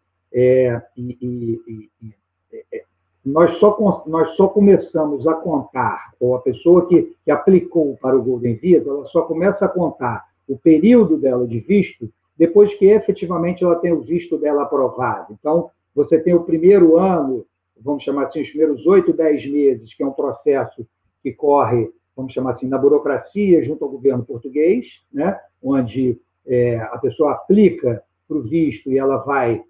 nós só começamos a contar, ou a pessoa que aplicou para o Golden Visa, ela só começa a contar o período dela de visto depois que efetivamente ela tem o visto dela aprovado. Então, você tem o primeiro ano, vamos chamar assim, os primeiros 8, 10 meses, que é um processo que corre, vamos chamar assim, na burocracia junto ao governo português, né, onde a pessoa aplica para o visto e ela vai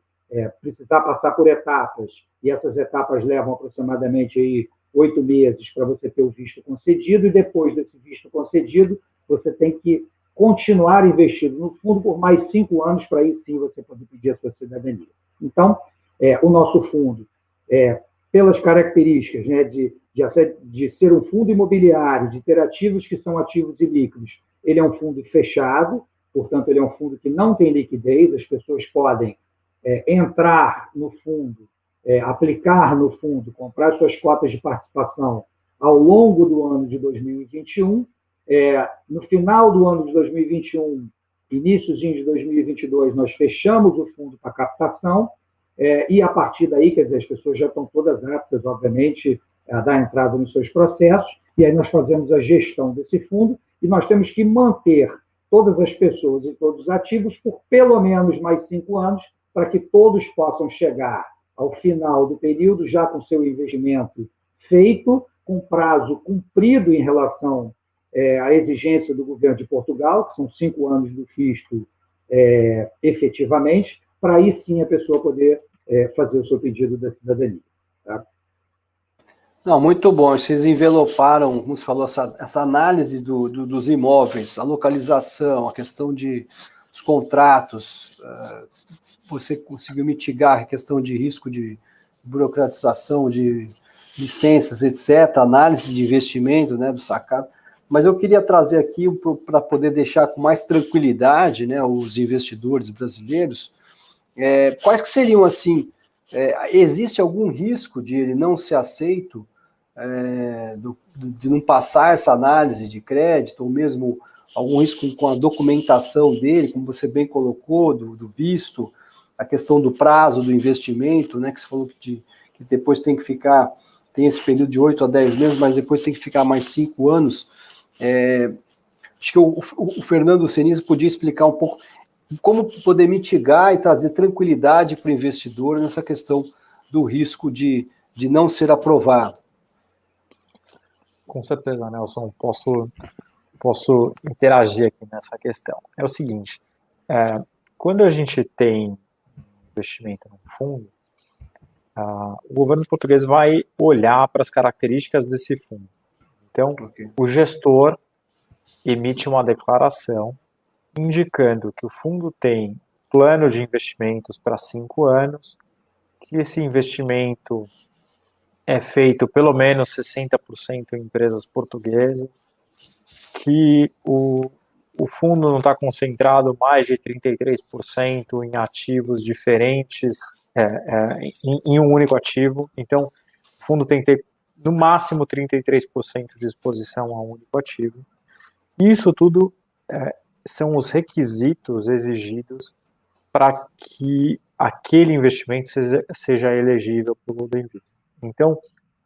precisar passar por etapas, e essas etapas levam aproximadamente aí 8 meses para você ter o visto concedido, e depois desse visto concedido, você tem que continuar investindo no fundo por mais 5 anos, para aí sim você poder pedir a sua cidadania. Então, o nosso fundo, pelas características, né, de ser um fundo imobiliário, de ter ativos que são ativos ilíquidos, ele é um fundo fechado, portanto, ele é um fundo que não tem liquidez, as pessoas podem entrar no fundo, aplicar no fundo, comprar suas cotas de participação ao longo do ano de 2021. No final do ano de 2021, iníciozinho de 2022, nós fechamos o fundo para captação, e a partir daí, quer dizer, as pessoas já estão todas aptas, obviamente, a dar entrada nos seus processos, e aí nós fazemos a gestão desse fundo, e nós temos que manter todas as pessoas e todos os ativos por pelo menos mais 5 anos, para que todos possam chegar ao final do período já com seu investimento feito, com prazo cumprido em relação à exigência do governo de Portugal, que são 5 anos do visto efetivamente, para aí sim a pessoa poder fazer o seu pedido da cidadania. Tá? Não, muito bom. Vocês enveloparam, como você falou, essa análise dos imóveis, a localização, a questão dos contratos. Você conseguiu mitigar a questão de risco de burocratização, de licenças, etc., análise de investimento, né, do sacado. Mas eu queria trazer aqui, para poder deixar com mais tranquilidade, né, os investidores brasileiros, quais que seriam, assim, existe algum risco de ele não ser aceito, de não passar essa análise de crédito, ou mesmo algum risco com a documentação dele, como você bem colocou, do visto, a questão do prazo do investimento, né, que você falou que depois tem esse período de 8 a 10 meses, mas depois tem que ficar mais 5 anos. Acho que o Fernando Senise podia explicar um pouco como poder mitigar e trazer tranquilidade para o investidor nessa questão do risco de não ser aprovado. Com certeza, Nelson, posso interagir aqui nessa questão. É o seguinte, quando a gente tem investimento no fundo, o governo português vai olhar para as características desse fundo. Então, o gestor emite uma declaração indicando que o fundo tem plano de investimentos para 5 anos, que esse investimento é feito pelo menos 60% em empresas portuguesas, que o fundo não está concentrado mais de 33% em ativos diferentes, em um único ativo. Então, o fundo tem que ter, no máximo, 33% de exposição a um único ativo. Isso tudo são os requisitos exigidos para que aquele investimento seja elegível para o Golden Visa. Então,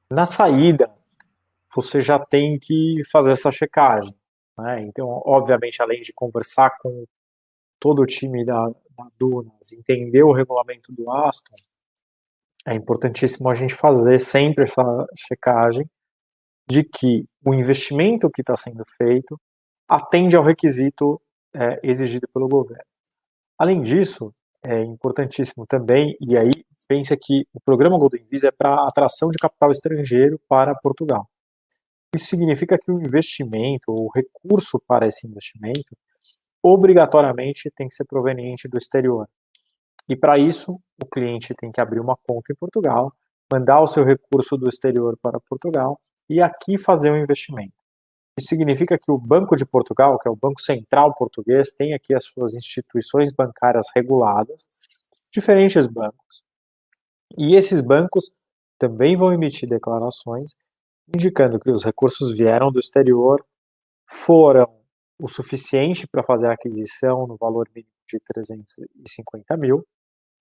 na saída, você já tem que fazer essa checagem. Né? Então, obviamente, além de conversar com todo o time da Dunas, entender o regulamento do Aston, é importantíssimo a gente fazer sempre essa checagem de que o investimento que está sendo feito atende ao requisito exigido pelo governo. Além disso, é importantíssimo também, e aí pensa que o programa Golden Visa é para atração de capital estrangeiro para Portugal. Isso significa que o investimento, o recurso para esse investimento, obrigatoriamente tem que ser proveniente do exterior. E para isso, o cliente tem que abrir uma conta em Portugal, mandar o seu recurso do exterior para Portugal e aqui fazer um investimento. Isso significa que o Banco de Portugal, que é o Banco Central Português, tem aqui as suas instituições bancárias reguladas, diferentes bancos. E esses bancos também vão emitir declarações indicando que os recursos vieram do exterior, foram o suficiente para fazer a aquisição no valor mínimo de 350 mil,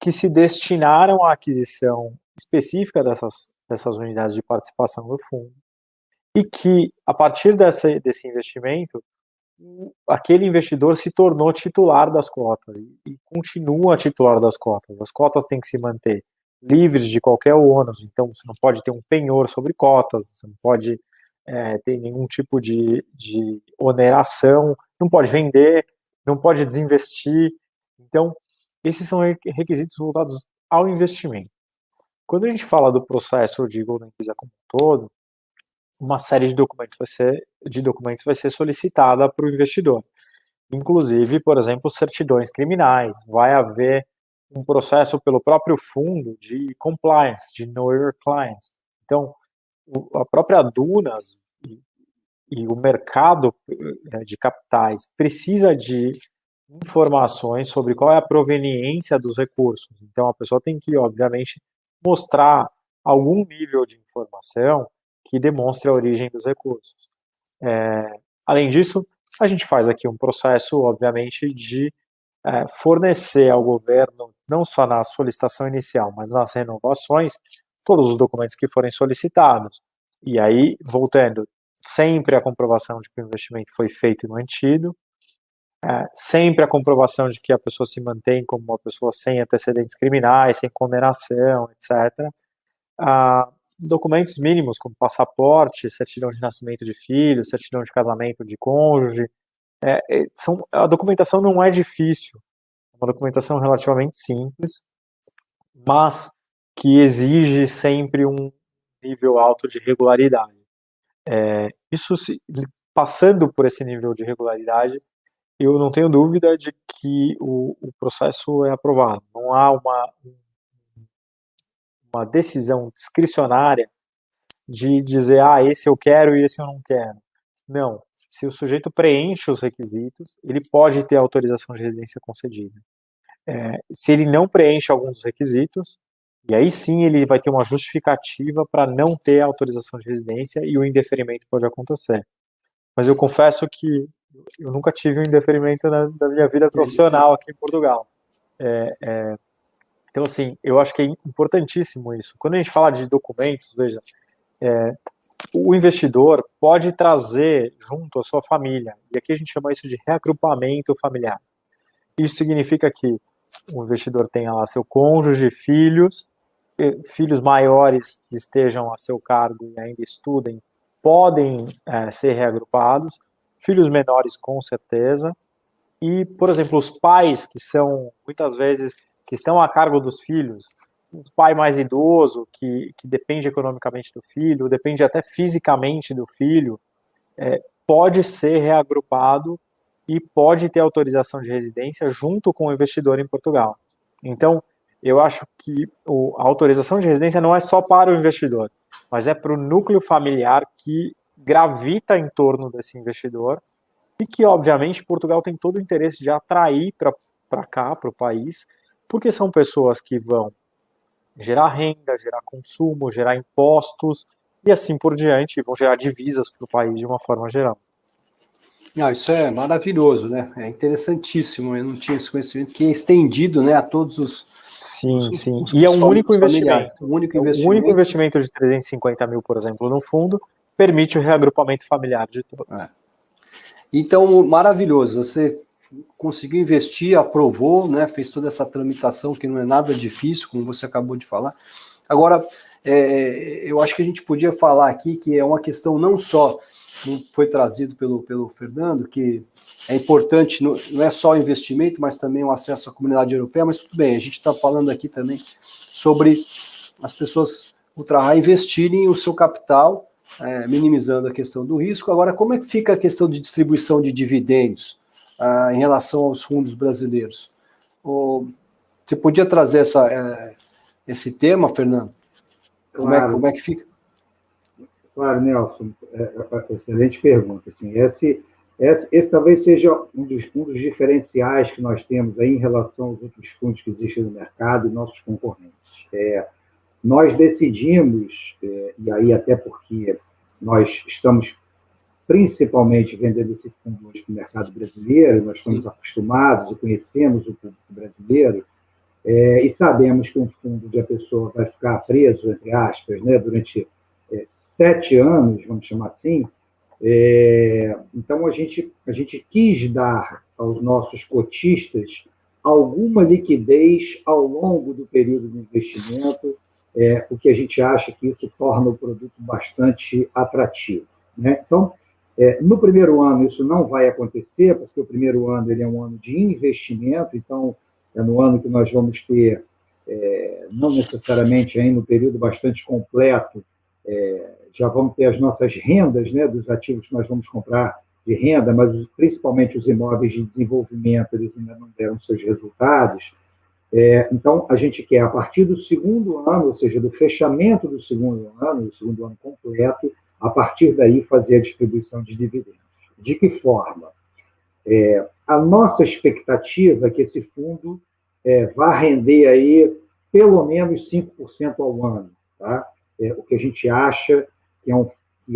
que se destinaram à aquisição específica dessas unidades de participação do fundo, e que, a partir desse investimento, aquele investidor se tornou titular das cotas e continua titular das cotas. As cotas têm que se manter livres de qualquer ônus, então você não pode ter um penhor sobre cotas, você não pode ter nenhum tipo de oneração, não pode vender, não pode desinvestir. Então, esses são requisitos voltados ao investimento. Quando a gente fala do processo de Golden Visa como um todo, uma série de documentos vai ser solicitada para o investidor. Inclusive, por exemplo, certidões criminais. Vai haver um processo pelo próprio fundo de compliance, de Know Your Client. Então, a própria Dunas e o mercado de capitais precisa de informações sobre qual é a proveniência dos recursos. Então, a pessoa tem que, obviamente, mostrar algum nível de informação que demonstre a origem dos recursos. Além disso, a gente faz aqui um processo, obviamente, de fornecer ao governo, não só na solicitação inicial, mas nas renovações, todos os documentos que forem solicitados. E aí, voltando, sempre a comprovação de que o investimento foi feito e mantido, sempre a comprovação de que a pessoa se mantém como uma pessoa sem antecedentes criminais, sem condenação, etc. Documentos mínimos, como passaporte, certidão de nascimento de filho, certidão de casamento de cônjuge. A documentação não é difícil, é uma documentação relativamente simples, mas que exige sempre um nível alto de regularidade. Passando por esse nível de regularidade, eu não tenho dúvida de que o processo é aprovado. Não há uma decisão discricionária de dizer, esse eu quero e esse eu não quero. Não. Se o sujeito preenche os requisitos, ele pode ter autorização de residência concedida. Se ele não preenche alguns dos requisitos, e aí sim ele vai ter uma justificativa para não ter autorização de residência e o indeferimento pode acontecer. Mas eu confesso que eu nunca tive um indeferimento na minha vida profissional aqui em Portugal. Então, assim, eu acho que é importantíssimo isso. Quando a gente fala de documentos, veja, o investidor pode trazer junto a sua família, e aqui a gente chama isso de reagrupamento familiar. Isso significa que o investidor tenha lá seu cônjuge, filhos maiores que estejam a seu cargo e ainda estudem, podem ser reagrupados, filhos menores com certeza, e, por exemplo, os pais que são, muitas vezes, que estão a cargo dos filhos, um pai mais idoso, que depende economicamente do filho, depende até fisicamente do filho, pode ser reagrupado e pode ter autorização de residência junto com o investidor em Portugal. Então, eu acho que a autorização de residência não é só para o investidor, mas é para o núcleo familiar que gravita em torno desse investidor e que, obviamente, Portugal tem todo o interesse de atrair para cá, para o país, porque são pessoas que vão gerar renda, gerar consumo, gerar impostos e assim por diante, vão gerar divisas para o país de uma forma geral. Isso é maravilhoso, né? É interessantíssimo. Eu não tinha esse conhecimento que é estendido, né, a todos os. Sim. E é um único investimento. Um único investimento de 350 mil, por exemplo, no fundo, permite o reagrupamento familiar de todos. Então, maravilhoso. Você conseguiu investir, aprovou, né? Fez toda essa tramitação que não é nada difícil, como você acabou de falar. Agora, eu acho que a gente podia falar aqui que é uma questão não só, como foi trazido pelo Fernando, que é importante, não é só o investimento, mas também o acesso à comunidade europeia, mas tudo bem, a gente está falando aqui também sobre as pessoas ultra investirem o seu capital, minimizando a questão do risco. Agora, como é que fica a questão de distribuição de dividendos em relação aos fundos brasileiros? Você podia trazer esse tema, Fernando? Claro. Como é que fica? Claro, Nelson, excelente pergunta. Assim, esse talvez seja um dos diferenciais que nós temos aí em relação aos outros fundos que existem no mercado e nossos concorrentes. Nós decidimos, e aí até porque Nós estamos principalmente vendendo esse fundo hoje para o mercado brasileiro, nós estamos acostumados e conhecemos o público brasileiro, e sabemos que um fundo onde a pessoa vai ficar preso, entre aspas, né, durante 7 anos, vamos chamar assim. Então, a gente quis dar aos nossos cotistas alguma liquidez ao longo do período de investimento, porque a gente acha que isso torna o produto bastante atrativo, né? Então, no primeiro ano isso não vai acontecer, porque o primeiro ano ele é um ano de investimento, então é no ano que nós vamos ter, não necessariamente ainda um período bastante completo, já vamos ter as nossas rendas, né, dos ativos que nós vamos comprar de renda, mas principalmente os imóveis de desenvolvimento, eles ainda não deram seus resultados. Então, a gente quer, a partir do segundo ano, ou seja, do fechamento do segundo ano completo, a partir daí fazer a distribuição de dividendos. De que forma? A nossa expectativa é que esse fundo vá render aí pelo menos 5% ao ano, tá? O que a gente acha que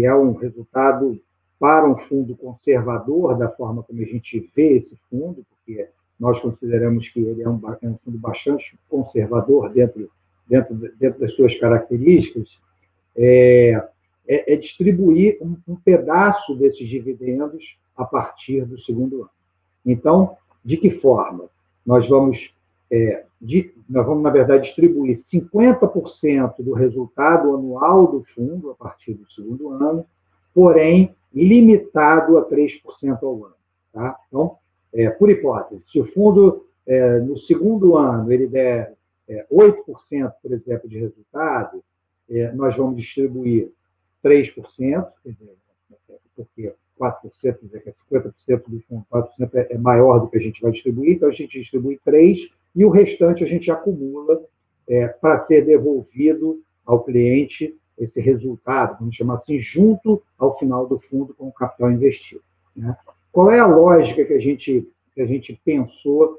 é um resultado para um fundo conservador, da forma como a gente vê esse fundo, porque nós consideramos que ele é um fundo bastante conservador dentro das suas características, distribuir um pedaço desses dividendos a partir do segundo ano. Então, de que forma? Nós vamos, na verdade, distribuir 50% do resultado anual do fundo a partir do segundo ano, porém, limitado a 3% ao ano. Tá? Então, por hipótese, se o fundo, no segundo ano, ele der 8%, por exemplo, de resultado, nós vamos distribuir 3%, quer dizer, porque 4%, quer dizer, que 50% do fundo, 4% é maior do que a gente vai distribuir, então a gente distribui 3%, e o restante a gente acumula para ser devolvido ao cliente esse resultado, vamos chamar assim, junto ao final do fundo com o capital investido, né? Qual é a lógica que a gente pensou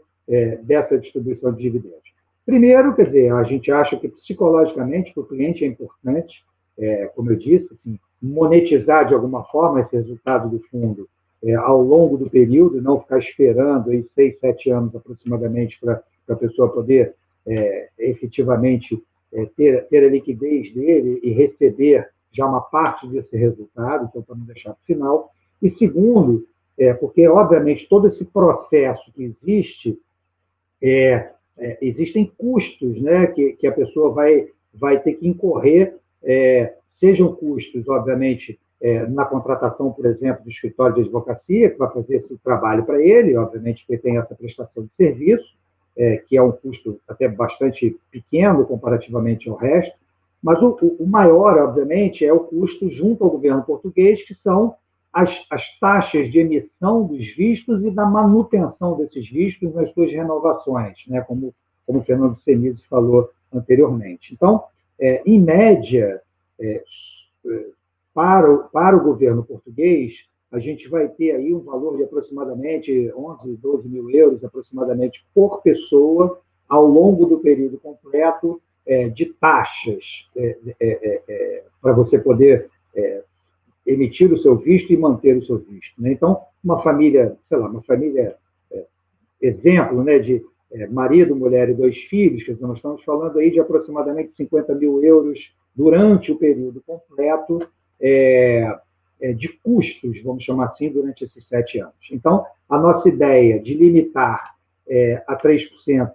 dessa distribuição de dividendos? Primeiro, quer dizer, a gente acha que psicologicamente para o cliente é importante, como eu disse, assim, monetizar de alguma forma esse resultado do fundo ao longo do período, não ficar esperando aí 6, 7 anos aproximadamente para a pessoa poder efetivamente ter a liquidez dele e receber já uma parte desse resultado, então para não deixar para o final. E segundo, porque obviamente todo esse processo que existe, existem custos, né, que a pessoa vai ter que incorrer, sejam custos, obviamente, na contratação, por exemplo, do escritório de advocacia, que vai fazer esse trabalho para ele, obviamente que tem essa prestação de serviço, que é um custo até bastante pequeno comparativamente ao resto, mas o maior, obviamente, é o custo junto ao governo português, que são as taxas de emissão dos vistos e da manutenção desses vistos nas suas renovações, né, como o Fernando Senise falou anteriormente. Então, em média, para o governo português, a gente vai ter aí um valor de aproximadamente 11, 12 mil euros, aproximadamente, por pessoa, ao longo do período completo, de taxas, para você poder emitir o seu visto e manter o seu visto, né? Então, uma família, exemplo, né, de marido, mulher e 2 filhos, quer dizer, nós estamos falando aí de aproximadamente 50 mil euros durante o período completo de custos, vamos chamar assim, durante esses 7 anos. Então, a nossa ideia de limitar a 3%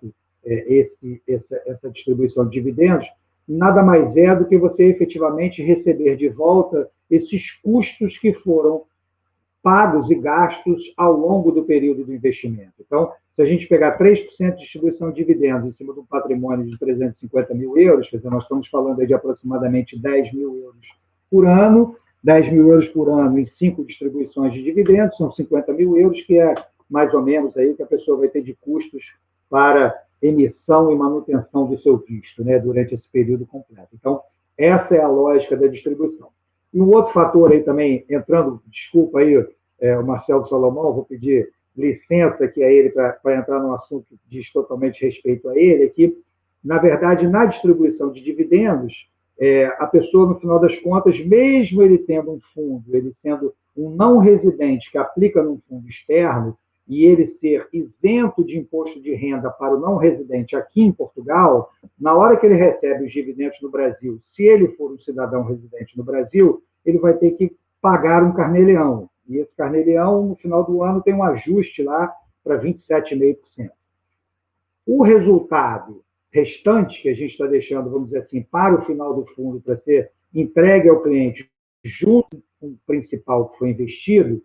essa distribuição de dividendos nada mais é do que você efetivamente receber de volta esses custos que foram pagos e gastos ao longo do período do investimento. Então, se a gente pegar 3% de distribuição de dividendos em cima de um patrimônio de 350 mil euros, quer dizer, nós estamos falando aí de aproximadamente 10 mil euros por ano, 10 mil euros por ano em 5 distribuições de dividendos, são 50 mil euros, que é mais ou menos aí que a pessoa vai ter de custos para emissão e manutenção do seu visto, né, durante esse período completo. Então, essa é a lógica da distribuição. E um outro fator aí também, entrando, desculpa aí, o Marcelo Salomão, vou pedir licença aqui a ele para entrar num assunto que diz totalmente respeito a ele, é que, na verdade, na distribuição de dividendos, a pessoa, no final das contas, mesmo ele tendo um fundo, ele sendo um não residente que aplica num fundo externo, e ele ser isento de imposto de renda para o não residente aqui em Portugal, na hora que ele recebe os dividendos no Brasil, se ele for um cidadão residente no Brasil, ele vai ter que pagar um carnê-leão. E esse carnê-leão, no final do ano, tem um ajuste lá para 27,5%. O resultado restante, que a gente está deixando, vamos dizer assim, para o final do fundo, para ser entregue ao cliente junto com o principal que foi investido,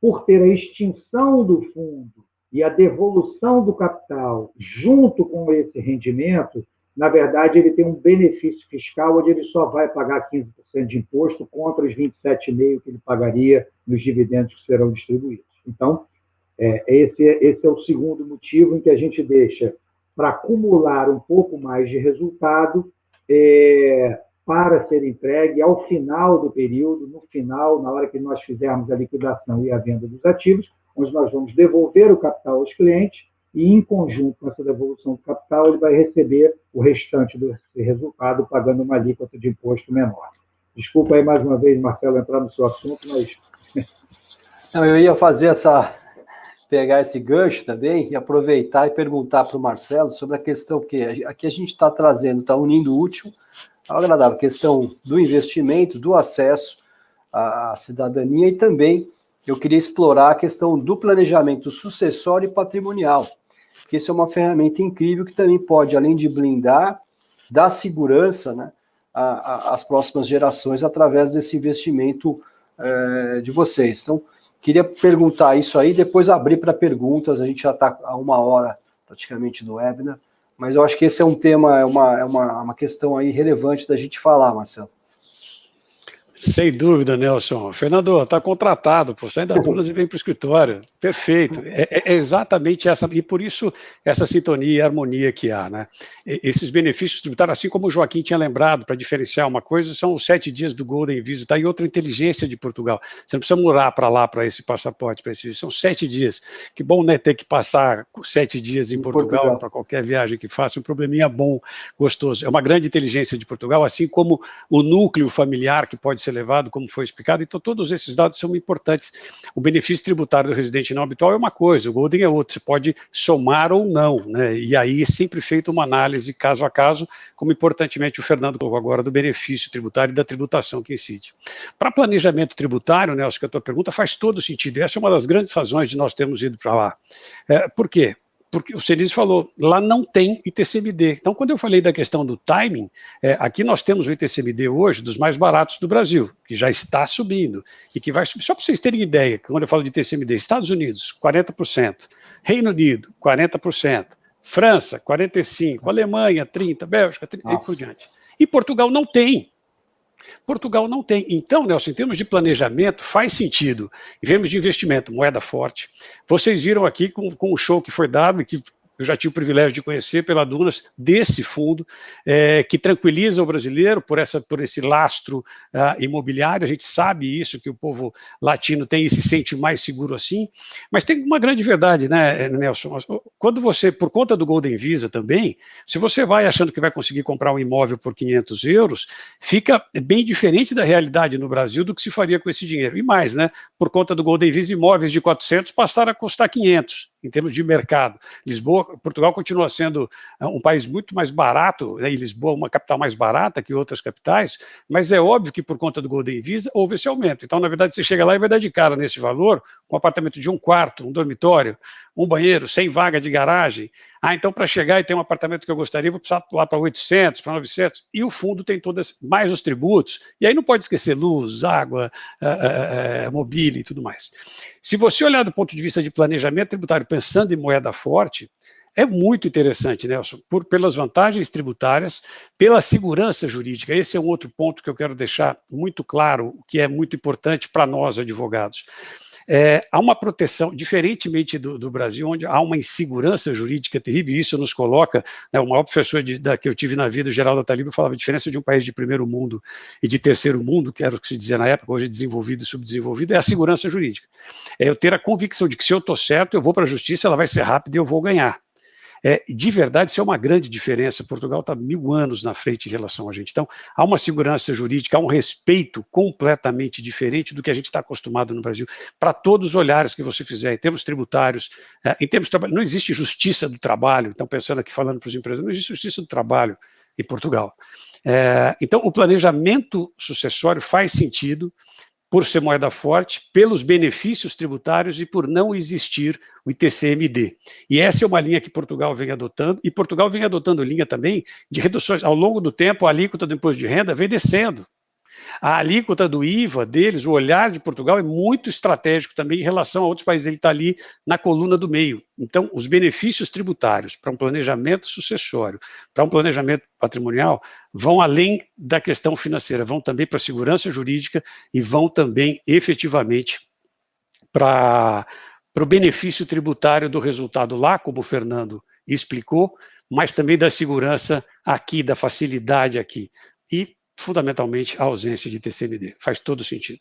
por ter a extinção do fundo e a devolução do capital junto com esse rendimento, na verdade, ele tem um benefício fiscal onde ele só vai pagar 15% de imposto contra os 27,5% que ele pagaria nos dividendos que serão distribuídos. Então, esse é o segundo motivo em que a gente deixa para acumular um pouco mais de resultado para ser entregue ao final do período, no final, na hora que nós fizermos a liquidação e a venda dos ativos, onde nós vamos devolver o capital aos clientes e, em conjunto com essa devolução do capital, ele vai receber o restante desse resultado pagando uma alíquota de imposto menor. Desculpa aí mais uma vez, Marcelo, entrar no seu assunto, mas... Não, eu ia pegar esse gancho também e aproveitar e perguntar para o Marcelo sobre a questão que aqui a gente está trazendo, está unindo o útil ao agradável, a questão do investimento, do acesso à cidadania e também eu queria explorar a questão do planejamento sucessório e patrimonial, porque isso é uma ferramenta incrível que também pode, além de blindar, dar segurança, né, às próximas gerações através desse investimento de vocês. Então, queria perguntar isso aí, depois abrir para perguntas, a gente já está a 1 hora praticamente do webinar, mas eu acho que esse é um tema, uma questão aí relevante da gente falar, Marcelo. Sem dúvida, Nelson. Fernando, está contratado, pô, sai da Dunas e vem para o escritório. Perfeito. É exatamente essa, e por isso essa sintonia e harmonia que há, né? Esses benefícios tributários, assim como o Joaquim tinha lembrado, para diferenciar uma coisa, são os 7 dias do Golden Visa, tá? E outra inteligência de Portugal. Você não precisa morar para lá, para esse passaporte, para esse, são 7 dias. Que bom, né, ter que passar 7 dias em Portugal. Para qualquer viagem que faça, um probleminha bom, gostoso. É uma grande inteligência de Portugal, assim como o núcleo familiar que pode ser levado, como foi explicado. Então, todos esses dados são importantes. O benefício tributário do residente não habitual é uma coisa, o Golden é outra, você pode somar ou não, né? E aí é sempre feita uma análise caso a caso, como importantemente o Fernando falou agora do benefício tributário e da tributação que incide. Para planejamento tributário, né, acho que a tua pergunta faz todo sentido, essa é uma das grandes razões de nós termos ido para lá. Por quê? Porque o Celis falou, lá não tem ITCMD. Então, quando eu falei da questão do timing, aqui nós temos o ITCMD hoje dos mais baratos do Brasil, que já está subindo, e que vai subir. Só para vocês terem ideia, quando eu falo de ITCMD, Estados Unidos, 40%, Reino Unido, 40%, França, 45%, Alemanha, 30%, Bélgica, 30%, e por diante. E Portugal não tem. Portugal não tem. Então, Nelson, em termos de planejamento, faz sentido. Em termos de investimento, moeda forte. Vocês viram aqui com o show que foi dado, e que eu já tive o privilégio de conhecer pela Dunas, desse fundo, que tranquiliza o brasileiro por esse lastro imobiliário. A gente sabe isso, que o povo latino tem e se sente mais seguro assim, mas tem uma grande verdade, né, Nelson? Quando você, por conta do Golden Visa também, se você vai achando que vai conseguir comprar um imóvel por 500 euros, fica bem diferente da realidade no Brasil do que se faria com esse dinheiro. E mais, né, por conta do Golden Visa, imóveis de 400 passaram a custar 500, em termos de mercado. Portugal continua sendo um país muito mais barato, né, e Lisboa uma capital mais barata que outras capitais, mas é óbvio que por conta do Golden Visa houve esse aumento. Então, na verdade, você chega lá e vai dar de cara nesse valor, com um apartamento de 1 quarto, um dormitório, um banheiro, sem vaga de garagem. Então, para chegar e ter um apartamento que eu gostaria, vou precisar lá para 800, para 900, e o fundo tem todas, mais os tributos, e aí não pode esquecer luz, água, mobília e tudo mais. Se você olhar do ponto de vista de planejamento tributário, pensando em moeda forte, é muito interessante, Nelson, pelas vantagens tributárias, pela segurança jurídica. Esse é um outro ponto que eu quero deixar muito claro, que é muito importante para nós, advogados. Há uma proteção, diferentemente do Brasil, onde há uma insegurança jurídica terrível, e isso nos coloca, né, o maior professor que eu tive na vida, o Geraldo Talib, falava a diferença de um país de primeiro mundo e de terceiro mundo, que era o que se dizia na época, hoje é desenvolvido e subdesenvolvido, é a segurança jurídica. É eu ter a convicção de que se eu estou certo, eu vou para a justiça, ela vai ser rápida e eu vou ganhar. De verdade, isso é uma grande diferença. Portugal está 1000 anos na frente em relação a gente. Então, há uma segurança jurídica, há um respeito completamente diferente do que a gente está acostumado no Brasil, para todos os olhares que você fizer, em termos tributários, em termos de trabalho. Não existe justiça do trabalho, então, pensando aqui, falando para os empresários, não existe justiça do trabalho em Portugal. Então, o planejamento sucessório faz sentido, por ser moeda forte, pelos benefícios tributários e por não existir o ITCMD. E essa é uma linha que Portugal vem adotando, e Portugal vem adotando linha também de reduções. Ao longo do tempo, a alíquota do imposto de renda vem descendo. A alíquota do IVA deles, o olhar de Portugal é muito estratégico também em relação a outros países. Ele está ali na coluna do meio. Então, os benefícios tributários para um planejamento sucessório, para um planejamento patrimonial, vão além da questão financeira, vão também para a segurança jurídica e vão também, efetivamente, para o benefício tributário do resultado lá, como o Fernando explicou, mas também da segurança aqui, da facilidade aqui. E fundamentalmente a ausência de TCMD. Faz todo sentido.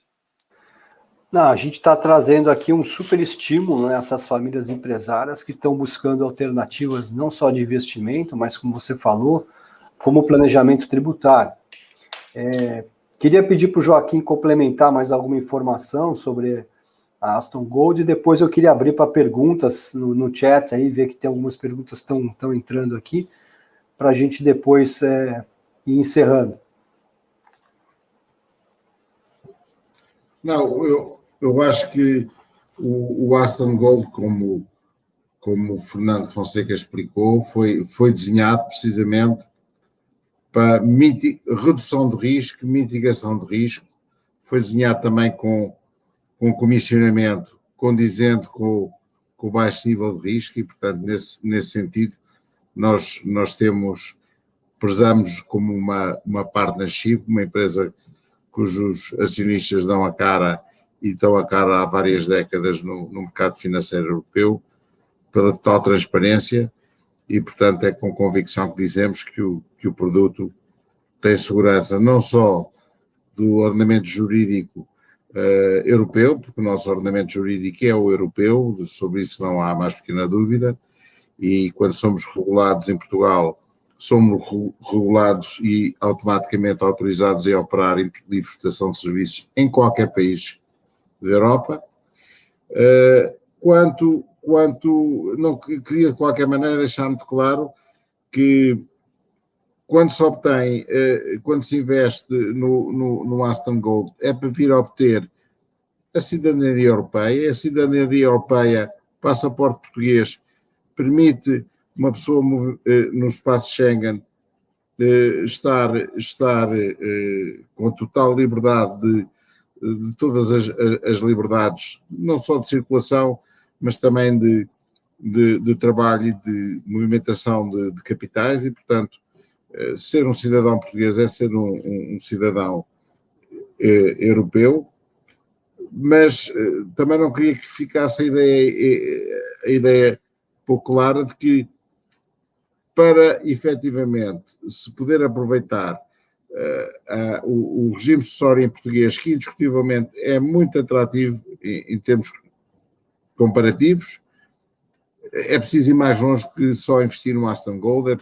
Não, a gente está trazendo aqui um super estímulo, né, a essas famílias empresárias que estão buscando alternativas não só de investimento, mas, como você falou, como planejamento tributário. Queria pedir para o Joaquim complementar mais alguma informação sobre a Aston Gold, e depois eu queria abrir para perguntas no chat, aí, ver que tem algumas perguntas que estão entrando aqui, para a gente depois ir encerrando. Não, eu acho que o Aston Gold, como o Fernando Fonseca explicou, foi desenhado precisamente para redução do risco, mitigação de risco. Foi desenhado também com comissionamento condizente com o baixo nível de risco, e, portanto, nesse sentido, nós prezamos como uma partnership, uma empresa cujos acionistas dão a cara e dão a cara há várias décadas no mercado financeiro europeu, pela total transparência, e, portanto, é com convicção que dizemos que o produto tem segurança não só do ordenamento jurídico europeu, porque o nosso ordenamento jurídico é o europeu, sobre isso não há mais pequena dúvida, e quando somos regulados em Portugal, somos regulados e automaticamente autorizados a operar em livre prestação de serviços em qualquer país da Europa. Não queria de qualquer maneira deixar muito claro que quando se investe no Aston Gold, é para vir a obter a cidadania europeia. A cidadania europeia, passaporte português, permite uma pessoa no espaço Schengen estar com total liberdade de todas as liberdades, não só de circulação, mas também de trabalho e de movimentação de capitais, e, portanto, ser um cidadão português é ser um cidadão europeu. Mas também não queria que ficasse a ideia pouco clara de que, para efetivamente se poder aproveitar o regime sucessório em português, que indiscutivelmente é muito atrativo em termos comparativos, é preciso ir mais longe que só investir no Aston Gold. É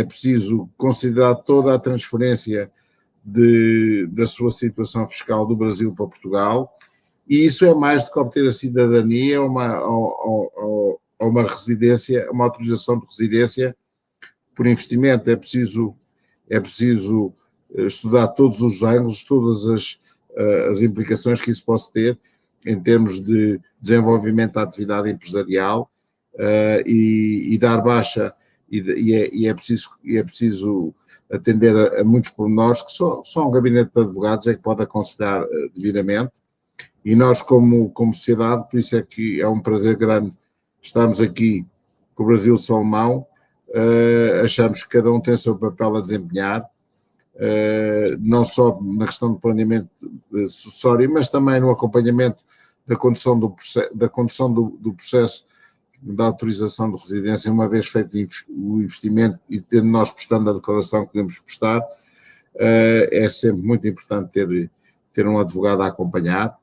preciso considerar toda a transferência da sua situação fiscal do Brasil para Portugal, e isso é mais do que obter a cidadania ou uma residência, uma autorização de residência por investimento. É preciso estudar todos os ângulos, todas as implicações que isso possa ter em termos de desenvolvimento da atividade empresarial, e dar baixa, e é preciso atender a muitos pormenores que só um gabinete de advogados é que pode aconselhar devidamente. E nós, como sociedade, por isso é que é um prazer grande estarmos aqui com o Brasil Salomão. Achamos que cada um tem o seu papel a desempenhar, não só na questão do planeamento sucessório, mas também no acompanhamento da condução do processo da autorização de residência, uma vez feito o investimento e tendo nós prestando a declaração que devemos prestar. É sempre muito importante ter um advogado a acompanhar,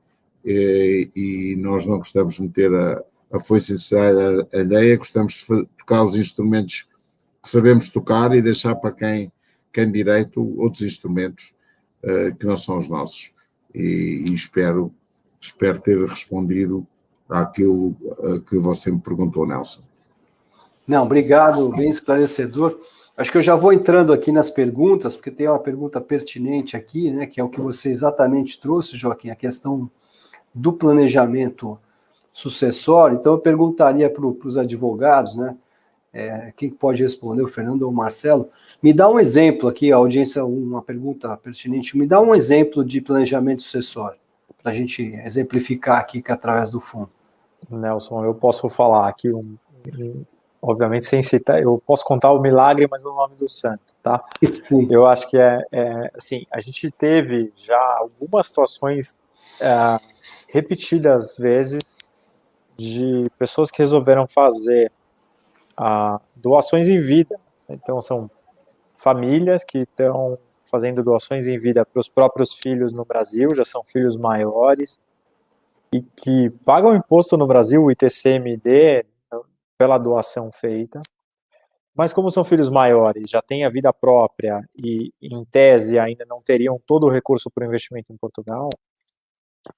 e nós não gostamos de meter a a foice a ideia, gostamos de tocar os instrumentos que sabemos tocar e deixar para quem direito outros instrumentos que não são os nossos. E espero ter respondido àquilo que você me perguntou, Nelson. Não, obrigado, bem esclarecedor. Acho que eu já vou entrando aqui nas perguntas, porque tem uma pergunta pertinente aqui, né, que é o que você exatamente trouxe, Joaquim, a questão do planejamento sucessório. Então, eu perguntaria para os advogados, né, quem pode responder, o Fernando ou o Marcelo, me dá um exemplo aqui, a audiência, uma pergunta pertinente, me dá um exemplo de planejamento sucessório, para a gente exemplificar aqui através do fundo. Nelson, eu posso falar aqui, obviamente sem citar, eu posso contar o milagre, mas no nome do santo, tá? Sim. Eu acho que assim, a gente teve já algumas situações repetidas vezes de pessoas que resolveram fazer doações em vida. Então, são famílias que estão fazendo doações em vida para os próprios filhos no Brasil, já são filhos maiores, e que pagam imposto no Brasil, o ITCMD, pela doação feita, mas como são filhos maiores, já têm a vida própria e, em tese, ainda não teriam todo o recurso para o investimento em Portugal,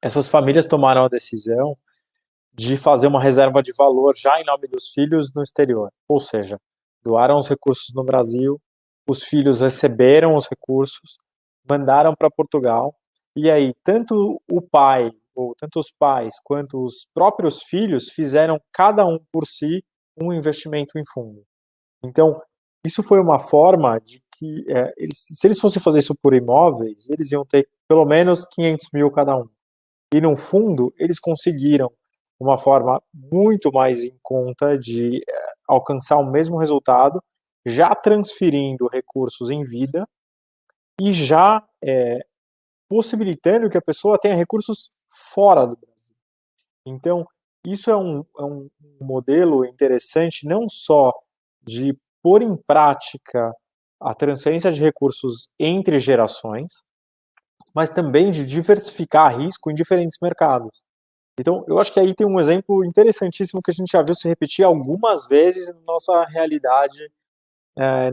essas famílias tomaram a decisão de fazer uma reserva de valor já em nome dos filhos no exterior, ou seja, doaram os recursos no Brasil, os filhos receberam os recursos, mandaram para Portugal, e aí tanto o pai, ou tanto os pais, quanto os próprios filhos fizeram cada um por si um investimento em fundo. Então, isso foi uma forma de que, se eles fossem fazer isso por imóveis, eles iam ter pelo menos 500 mil cada um. E no fundo, eles conseguiram uma forma muito mais em conta de alcançar o mesmo resultado, já transferindo recursos em vida e já possibilitando que a pessoa tenha recursos fora do Brasil. Então, isso é um modelo interessante, não só de pôr em prática a transferência de recursos entre gerações, mas também de diversificar risco em diferentes mercados. Então, eu acho que aí tem um exemplo interessantíssimo que a gente já viu se repetir algumas vezes na nossa realidade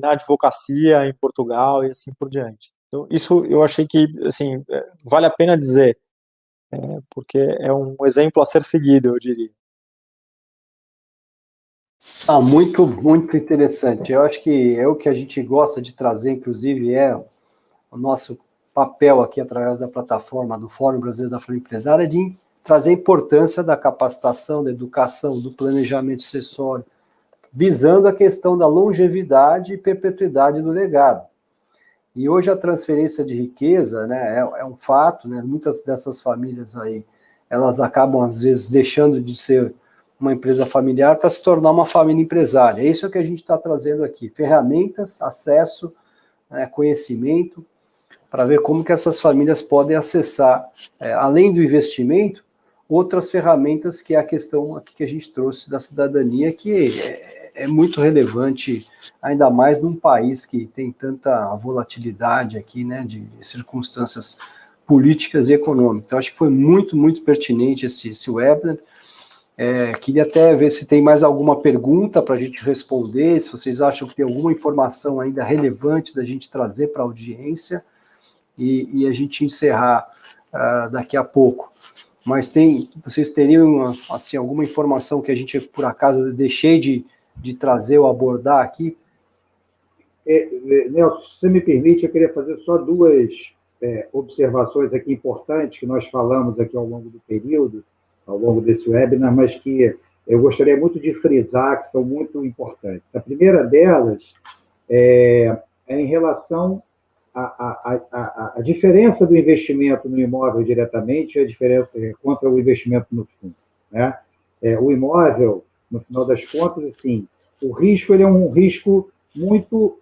na advocacia em Portugal e assim por diante. Então, isso eu achei que, assim, vale a pena dizer, porque é um exemplo a ser seguido, eu diria. Muito, muito interessante. Eu acho que é o que a gente gosta de trazer, inclusive o nosso papel aqui através da plataforma do Fórum Brasileiro da Família Empresária, de trazer a importância da capacitação, da educação, do planejamento sucessório, visando a questão da longevidade e perpetuidade do legado. E hoje a transferência de riqueza, né, é um fato, né, muitas dessas famílias aí, elas acabam às vezes deixando de ser uma empresa familiar para se tornar uma família empresária. É isso que a gente está trazendo aqui, ferramentas, acesso, conhecimento, para ver como que essas famílias podem acessar, além do investimento, outras ferramentas, que é a questão aqui que a gente trouxe da cidadania, que é muito relevante, ainda mais num país que tem tanta volatilidade aqui, né, de circunstâncias políticas e econômicas. Então, acho que foi muito, muito pertinente esse webinar. Queria até ver se tem mais alguma pergunta para a gente responder, se vocês acham que tem alguma informação ainda relevante da gente trazer para a audiência, e a gente encerrar daqui a pouco. Mas vocês teriam assim, alguma informação que a gente, por acaso, deixei de trazer ou abordar aqui? Nelson, se você me permite, eu queria fazer só duas observações aqui importantes que nós falamos aqui ao longo do período, ao longo desse webinar, mas que eu gostaria muito de frisar, que são muito importantes. A primeira delas é em relação à diferença do investimento no imóvel diretamente e a diferença contra o investimento no fundo, né? O imóvel, no final das contas, assim, o risco ele é um risco muito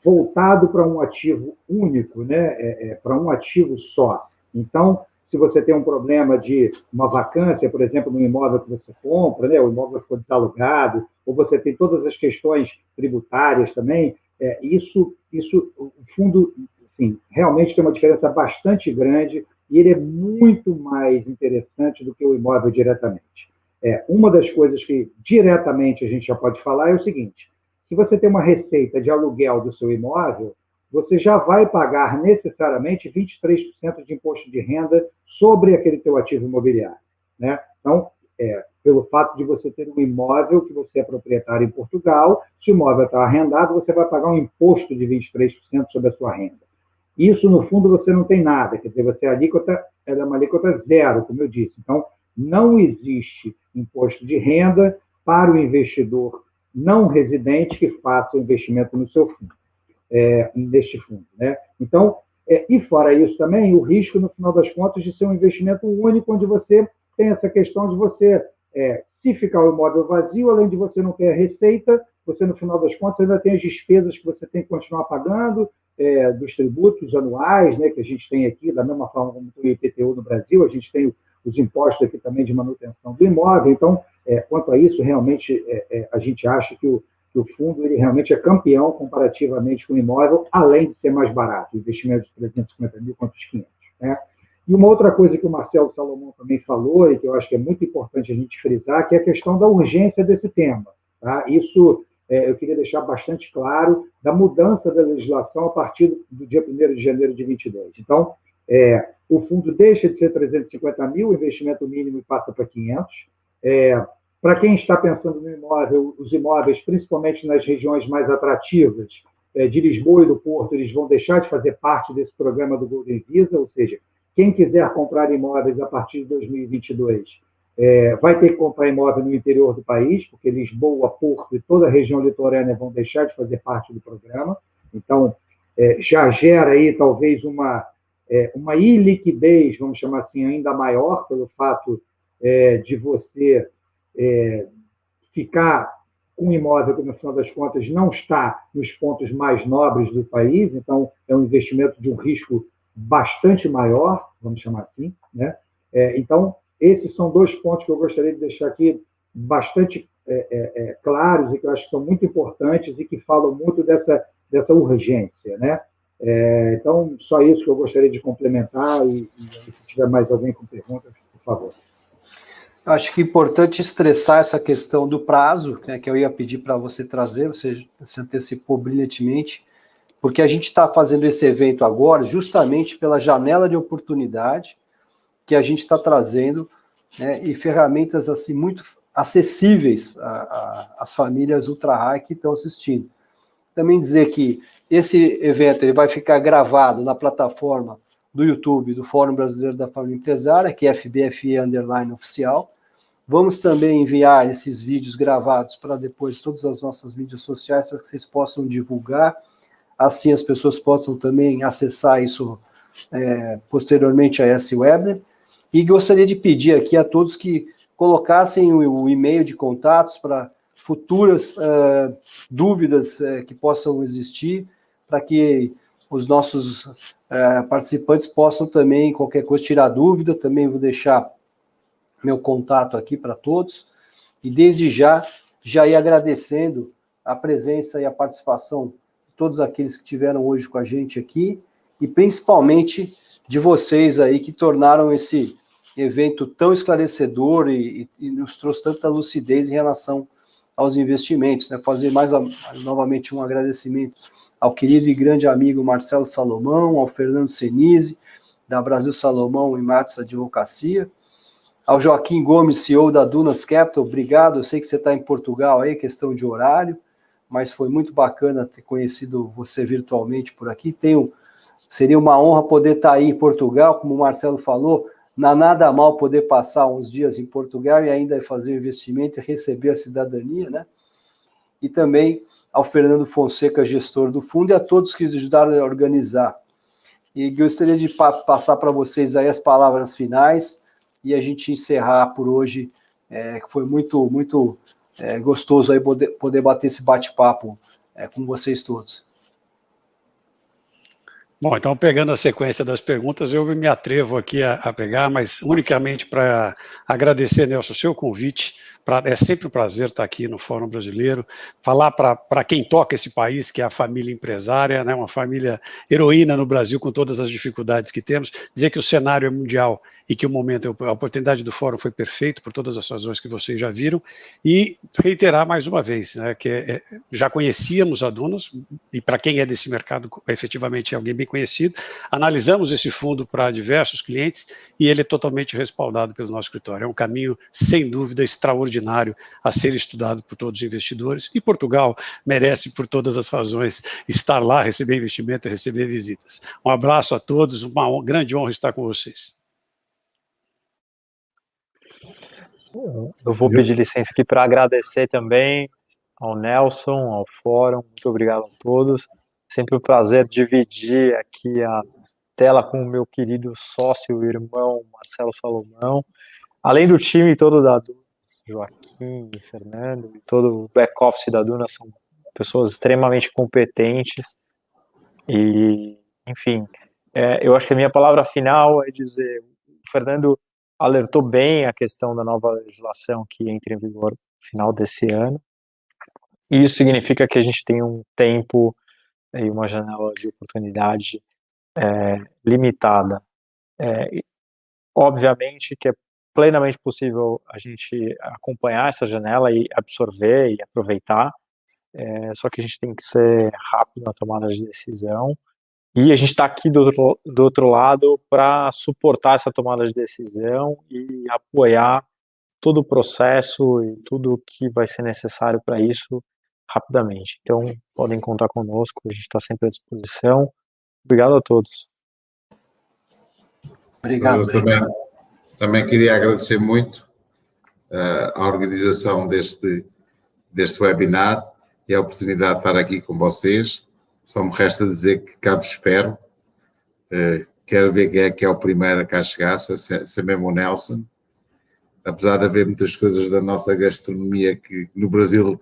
voltado para um ativo único, né? Para um ativo só. Então, se você tem um problema de uma vacância, por exemplo, no imóvel que você compra, né? O imóvel ficou desalugado, ou você tem todas as questões tributárias também, o fundo, assim, realmente tem uma diferença bastante grande e ele é muito mais interessante do que o imóvel diretamente. Uma das coisas que diretamente a gente já pode falar é o seguinte: se você tem uma receita de aluguel do seu imóvel, você já vai pagar necessariamente 23% de imposto de renda sobre aquele teu ativo imobiliário, né? Então, pelo fato de você ter um imóvel que você é proprietário em Portugal, se o imóvel está arrendado, você vai pagar um imposto de 23% sobre a sua renda. Isso, no fundo, você não tem nada, quer dizer, você, a alíquota é uma alíquota zero, como eu disse. Então, não existe imposto de renda para o investidor não residente que faça o investimento no seu fundo, neste fundo, né? Então, e fora isso também, o risco, no final das contas, de ser um investimento único, onde você tem essa questão de você, se ficar o imóvel vazio, além de você não ter a receita, você, no final das contas, ainda tem as despesas que você tem que continuar pagando, dos tributos anuais, né, que a gente tem aqui, da mesma forma como tem o IPTU no Brasil, a gente tem os impostos aqui também de manutenção do imóvel. Então, quanto a isso, realmente, a gente acha que o fundo ele realmente é campeão comparativamente com o imóvel, além de ser mais barato, investimento de 350 mil contra os 500, né? E uma outra coisa que o Marcelo Salomão também falou, e que eu acho que é muito importante a gente frisar, que é a questão da urgência desse tema, tá? Isso eu queria deixar bastante claro, da mudança da legislação a partir do dia 1º de janeiro de 22. Então, o fundo deixa de ser 350 mil, o investimento mínimo passa para 500. Para quem está pensando no imóvel, os imóveis, principalmente nas regiões mais atrativas de Lisboa e do Porto, eles vão deixar de fazer parte desse programa do Golden Visa, ou seja, quem quiser comprar imóveis a partir de 2022 vai ter que comprar imóvel no interior do país, porque Lisboa, Porto e toda a região litorânea vão deixar de fazer parte do programa. Então, já gera aí talvez uma iliquidez, vamos chamar assim, ainda maior, pelo fato de você ficar com um imóvel que, no final das contas, não está nos pontos mais nobres do país. Então, é um investimento de um risco bastante maior, vamos chamar assim, né? Então, esses são dois pontos que eu gostaria de deixar aqui bastante claros e que eu acho que são muito importantes e que falam muito dessa urgência, né? Então, só isso que eu gostaria de complementar e se tiver mais alguém com perguntas, por favor. Acho que é importante estressar essa questão do prazo, né, que eu ia pedir para você trazer, você se antecipou brilhantemente, porque a gente está fazendo esse evento agora justamente pela janela de oportunidade que a gente está trazendo, né, e ferramentas assim muito acessíveis às famílias ultra-high que estão assistindo. Também dizer que esse evento ele vai ficar gravado na plataforma do YouTube do Fórum Brasileiro da Família Empresária, que é FBFE_oficial. Vamos também enviar esses vídeos gravados para depois todas as nossas mídias sociais, para que vocês possam divulgar, assim as pessoas possam também acessar isso posteriormente a esse webinar. E gostaria de pedir aqui a todos que colocassem o e-mail de contatos para futuras dúvidas que possam existir, para que os nossos participantes possam também, qualquer coisa, tirar dúvida. Também vou deixar meu contato aqui para todos, e desde já ir agradecendo a presença e a participação de todos aqueles que estiveram hoje com a gente aqui, e principalmente de vocês aí que tornaram esse evento tão esclarecedor e nos trouxe tanta lucidez em relação aos investimentos, né? Fazer novamente um agradecimento ao querido e grande amigo Marcelo Salomão, ao Fernando Senise, da Brasil Salomão e Matos Advocacia, ao Joaquim Gomes, CEO da Dunas Capital. Obrigado, eu sei que você está em Portugal aí, questão de horário, mas foi muito bacana ter conhecido você virtualmente por aqui. Seria uma honra poder estar aí em Portugal, como o Marcelo falou, nada mal poder passar uns dias em Portugal e ainda fazer o investimento e receber a cidadania, né? E também ao Fernando Fonseca, gestor do fundo, e a todos que ajudaram a organizar. E gostaria de passar para vocês aí as palavras finais e a gente encerrar por hoje, que foi muito, muito gostoso aí poder bater esse bate-papo com vocês todos. Bom, então, pegando a sequência das perguntas, eu me atrevo aqui a pegar, mas unicamente para agradecer, Nelson, o seu convite. É sempre um prazer estar aqui no Fórum Brasileiro, falar para quem toca esse país, que é a família empresária, né, uma família heroína no Brasil, com todas as dificuldades que temos, dizer que o cenário é mundial e que o momento, a oportunidade do Fórum foi perfeito, por todas as razões que vocês já viram, e reiterar mais uma vez, né, que já conhecíamos a Dunas, e para quem é desse mercado, efetivamente é alguém bem conhecido, analisamos esse fundo para diversos clientes e ele é totalmente respaldado pelo nosso escritório. É um caminho, sem dúvida, extraordinário a ser estudado por todos os investidores, e Portugal merece, por todas as razões, estar lá, receber investimento e receber visitas. Um abraço a todos, uma grande honra estar com vocês. Eu vou pedir licença aqui para agradecer também ao Nelson, ao Fórum, muito obrigado a todos. Sempre um prazer dividir aqui a tela com o meu querido sócio e irmão Marcelo Salomão, além do time todo da Dunas, Joaquim e Fernando, e todo o back-office da Dunas, são pessoas extremamente competentes e, enfim, eu acho que a minha palavra final é dizer, o Fernando alertou bem a questão da nova legislação que entra em vigor no final desse ano, e isso significa que a gente tem um tempo e uma janela de oportunidade limitada. Obviamente que é plenamente possível a gente acompanhar essa janela e absorver e aproveitar, só que a gente tem que ser rápido na tomada de decisão, e a gente está aqui do outro lado para suportar essa tomada de decisão e apoiar todo o processo e tudo que vai ser necessário para isso rapidamente. Então, podem contar conosco, a gente está sempre à disposição. Obrigado a todos. Obrigado. Eu também queria agradecer muito a organização deste webinar e a oportunidade de estar aqui com vocês. Só me resta dizer que cá vos espero. Quero ver quem é que é o primeiro a cá chegar, se é mesmo o Nelson. Apesar de haver muitas coisas da nossa gastronomia que no Brasil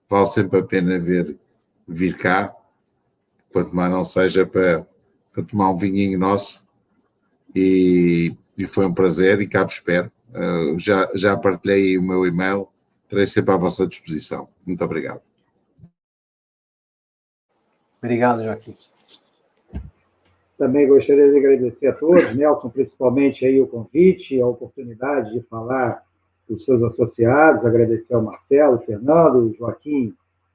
vale sempre a pena vir cá, quanto mais não seja para tomar um vinhinho nosso, e foi um prazer e cá vos espero. Já partilhei o meu e-mail, terei sempre à vossa disposição. Muito obrigado. Obrigado, Joaquim. Também gostaria de agradecer a todos, Nelson, principalmente aí o convite, a oportunidade de falar dos seus associados, agradecer ao Marcelo, Fernando, o Joaquim,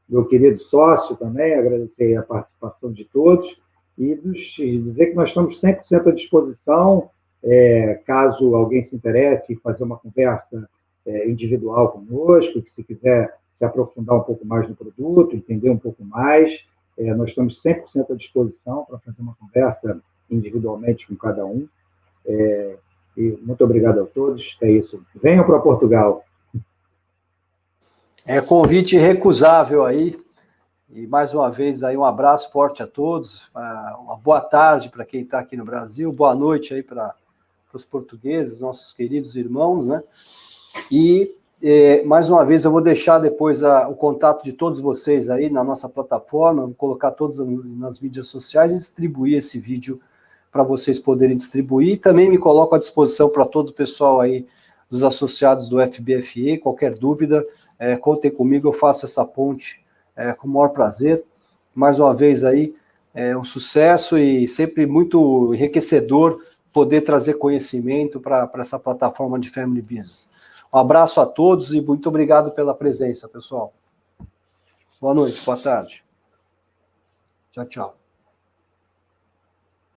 meu querido sócio também, agradecer a participação de todos e dizer que nós estamos 100% à disposição, caso alguém se interesse em fazer uma conversa individual conosco, que se quiser se aprofundar um pouco mais no produto, entender um pouco mais, nós estamos 100% à disposição para fazer uma conversa individualmente com cada um. E muito obrigado a todos. É isso. Venham para Portugal. Convite irrecusável aí. E mais uma vez aí um abraço forte a todos. Uma boa tarde para quem está aqui no Brasil. Boa noite aí para os portugueses, nossos queridos irmãos, né? E mais uma vez eu vou deixar depois o contato de todos vocês aí na nossa plataforma, vou colocar todos nas mídias sociais e distribuir esse vídeo para vocês poderem distribuir. E também me coloco à disposição para todo o pessoal aí dos associados do FBFE, qualquer dúvida, contem comigo, eu faço essa ponte com o maior prazer. Mais uma vez aí, um sucesso e sempre muito enriquecedor poder trazer conhecimento para essa plataforma de Family Business. Um abraço a todos e muito obrigado pela presença, pessoal. Boa noite, boa tarde. Tchau, tchau.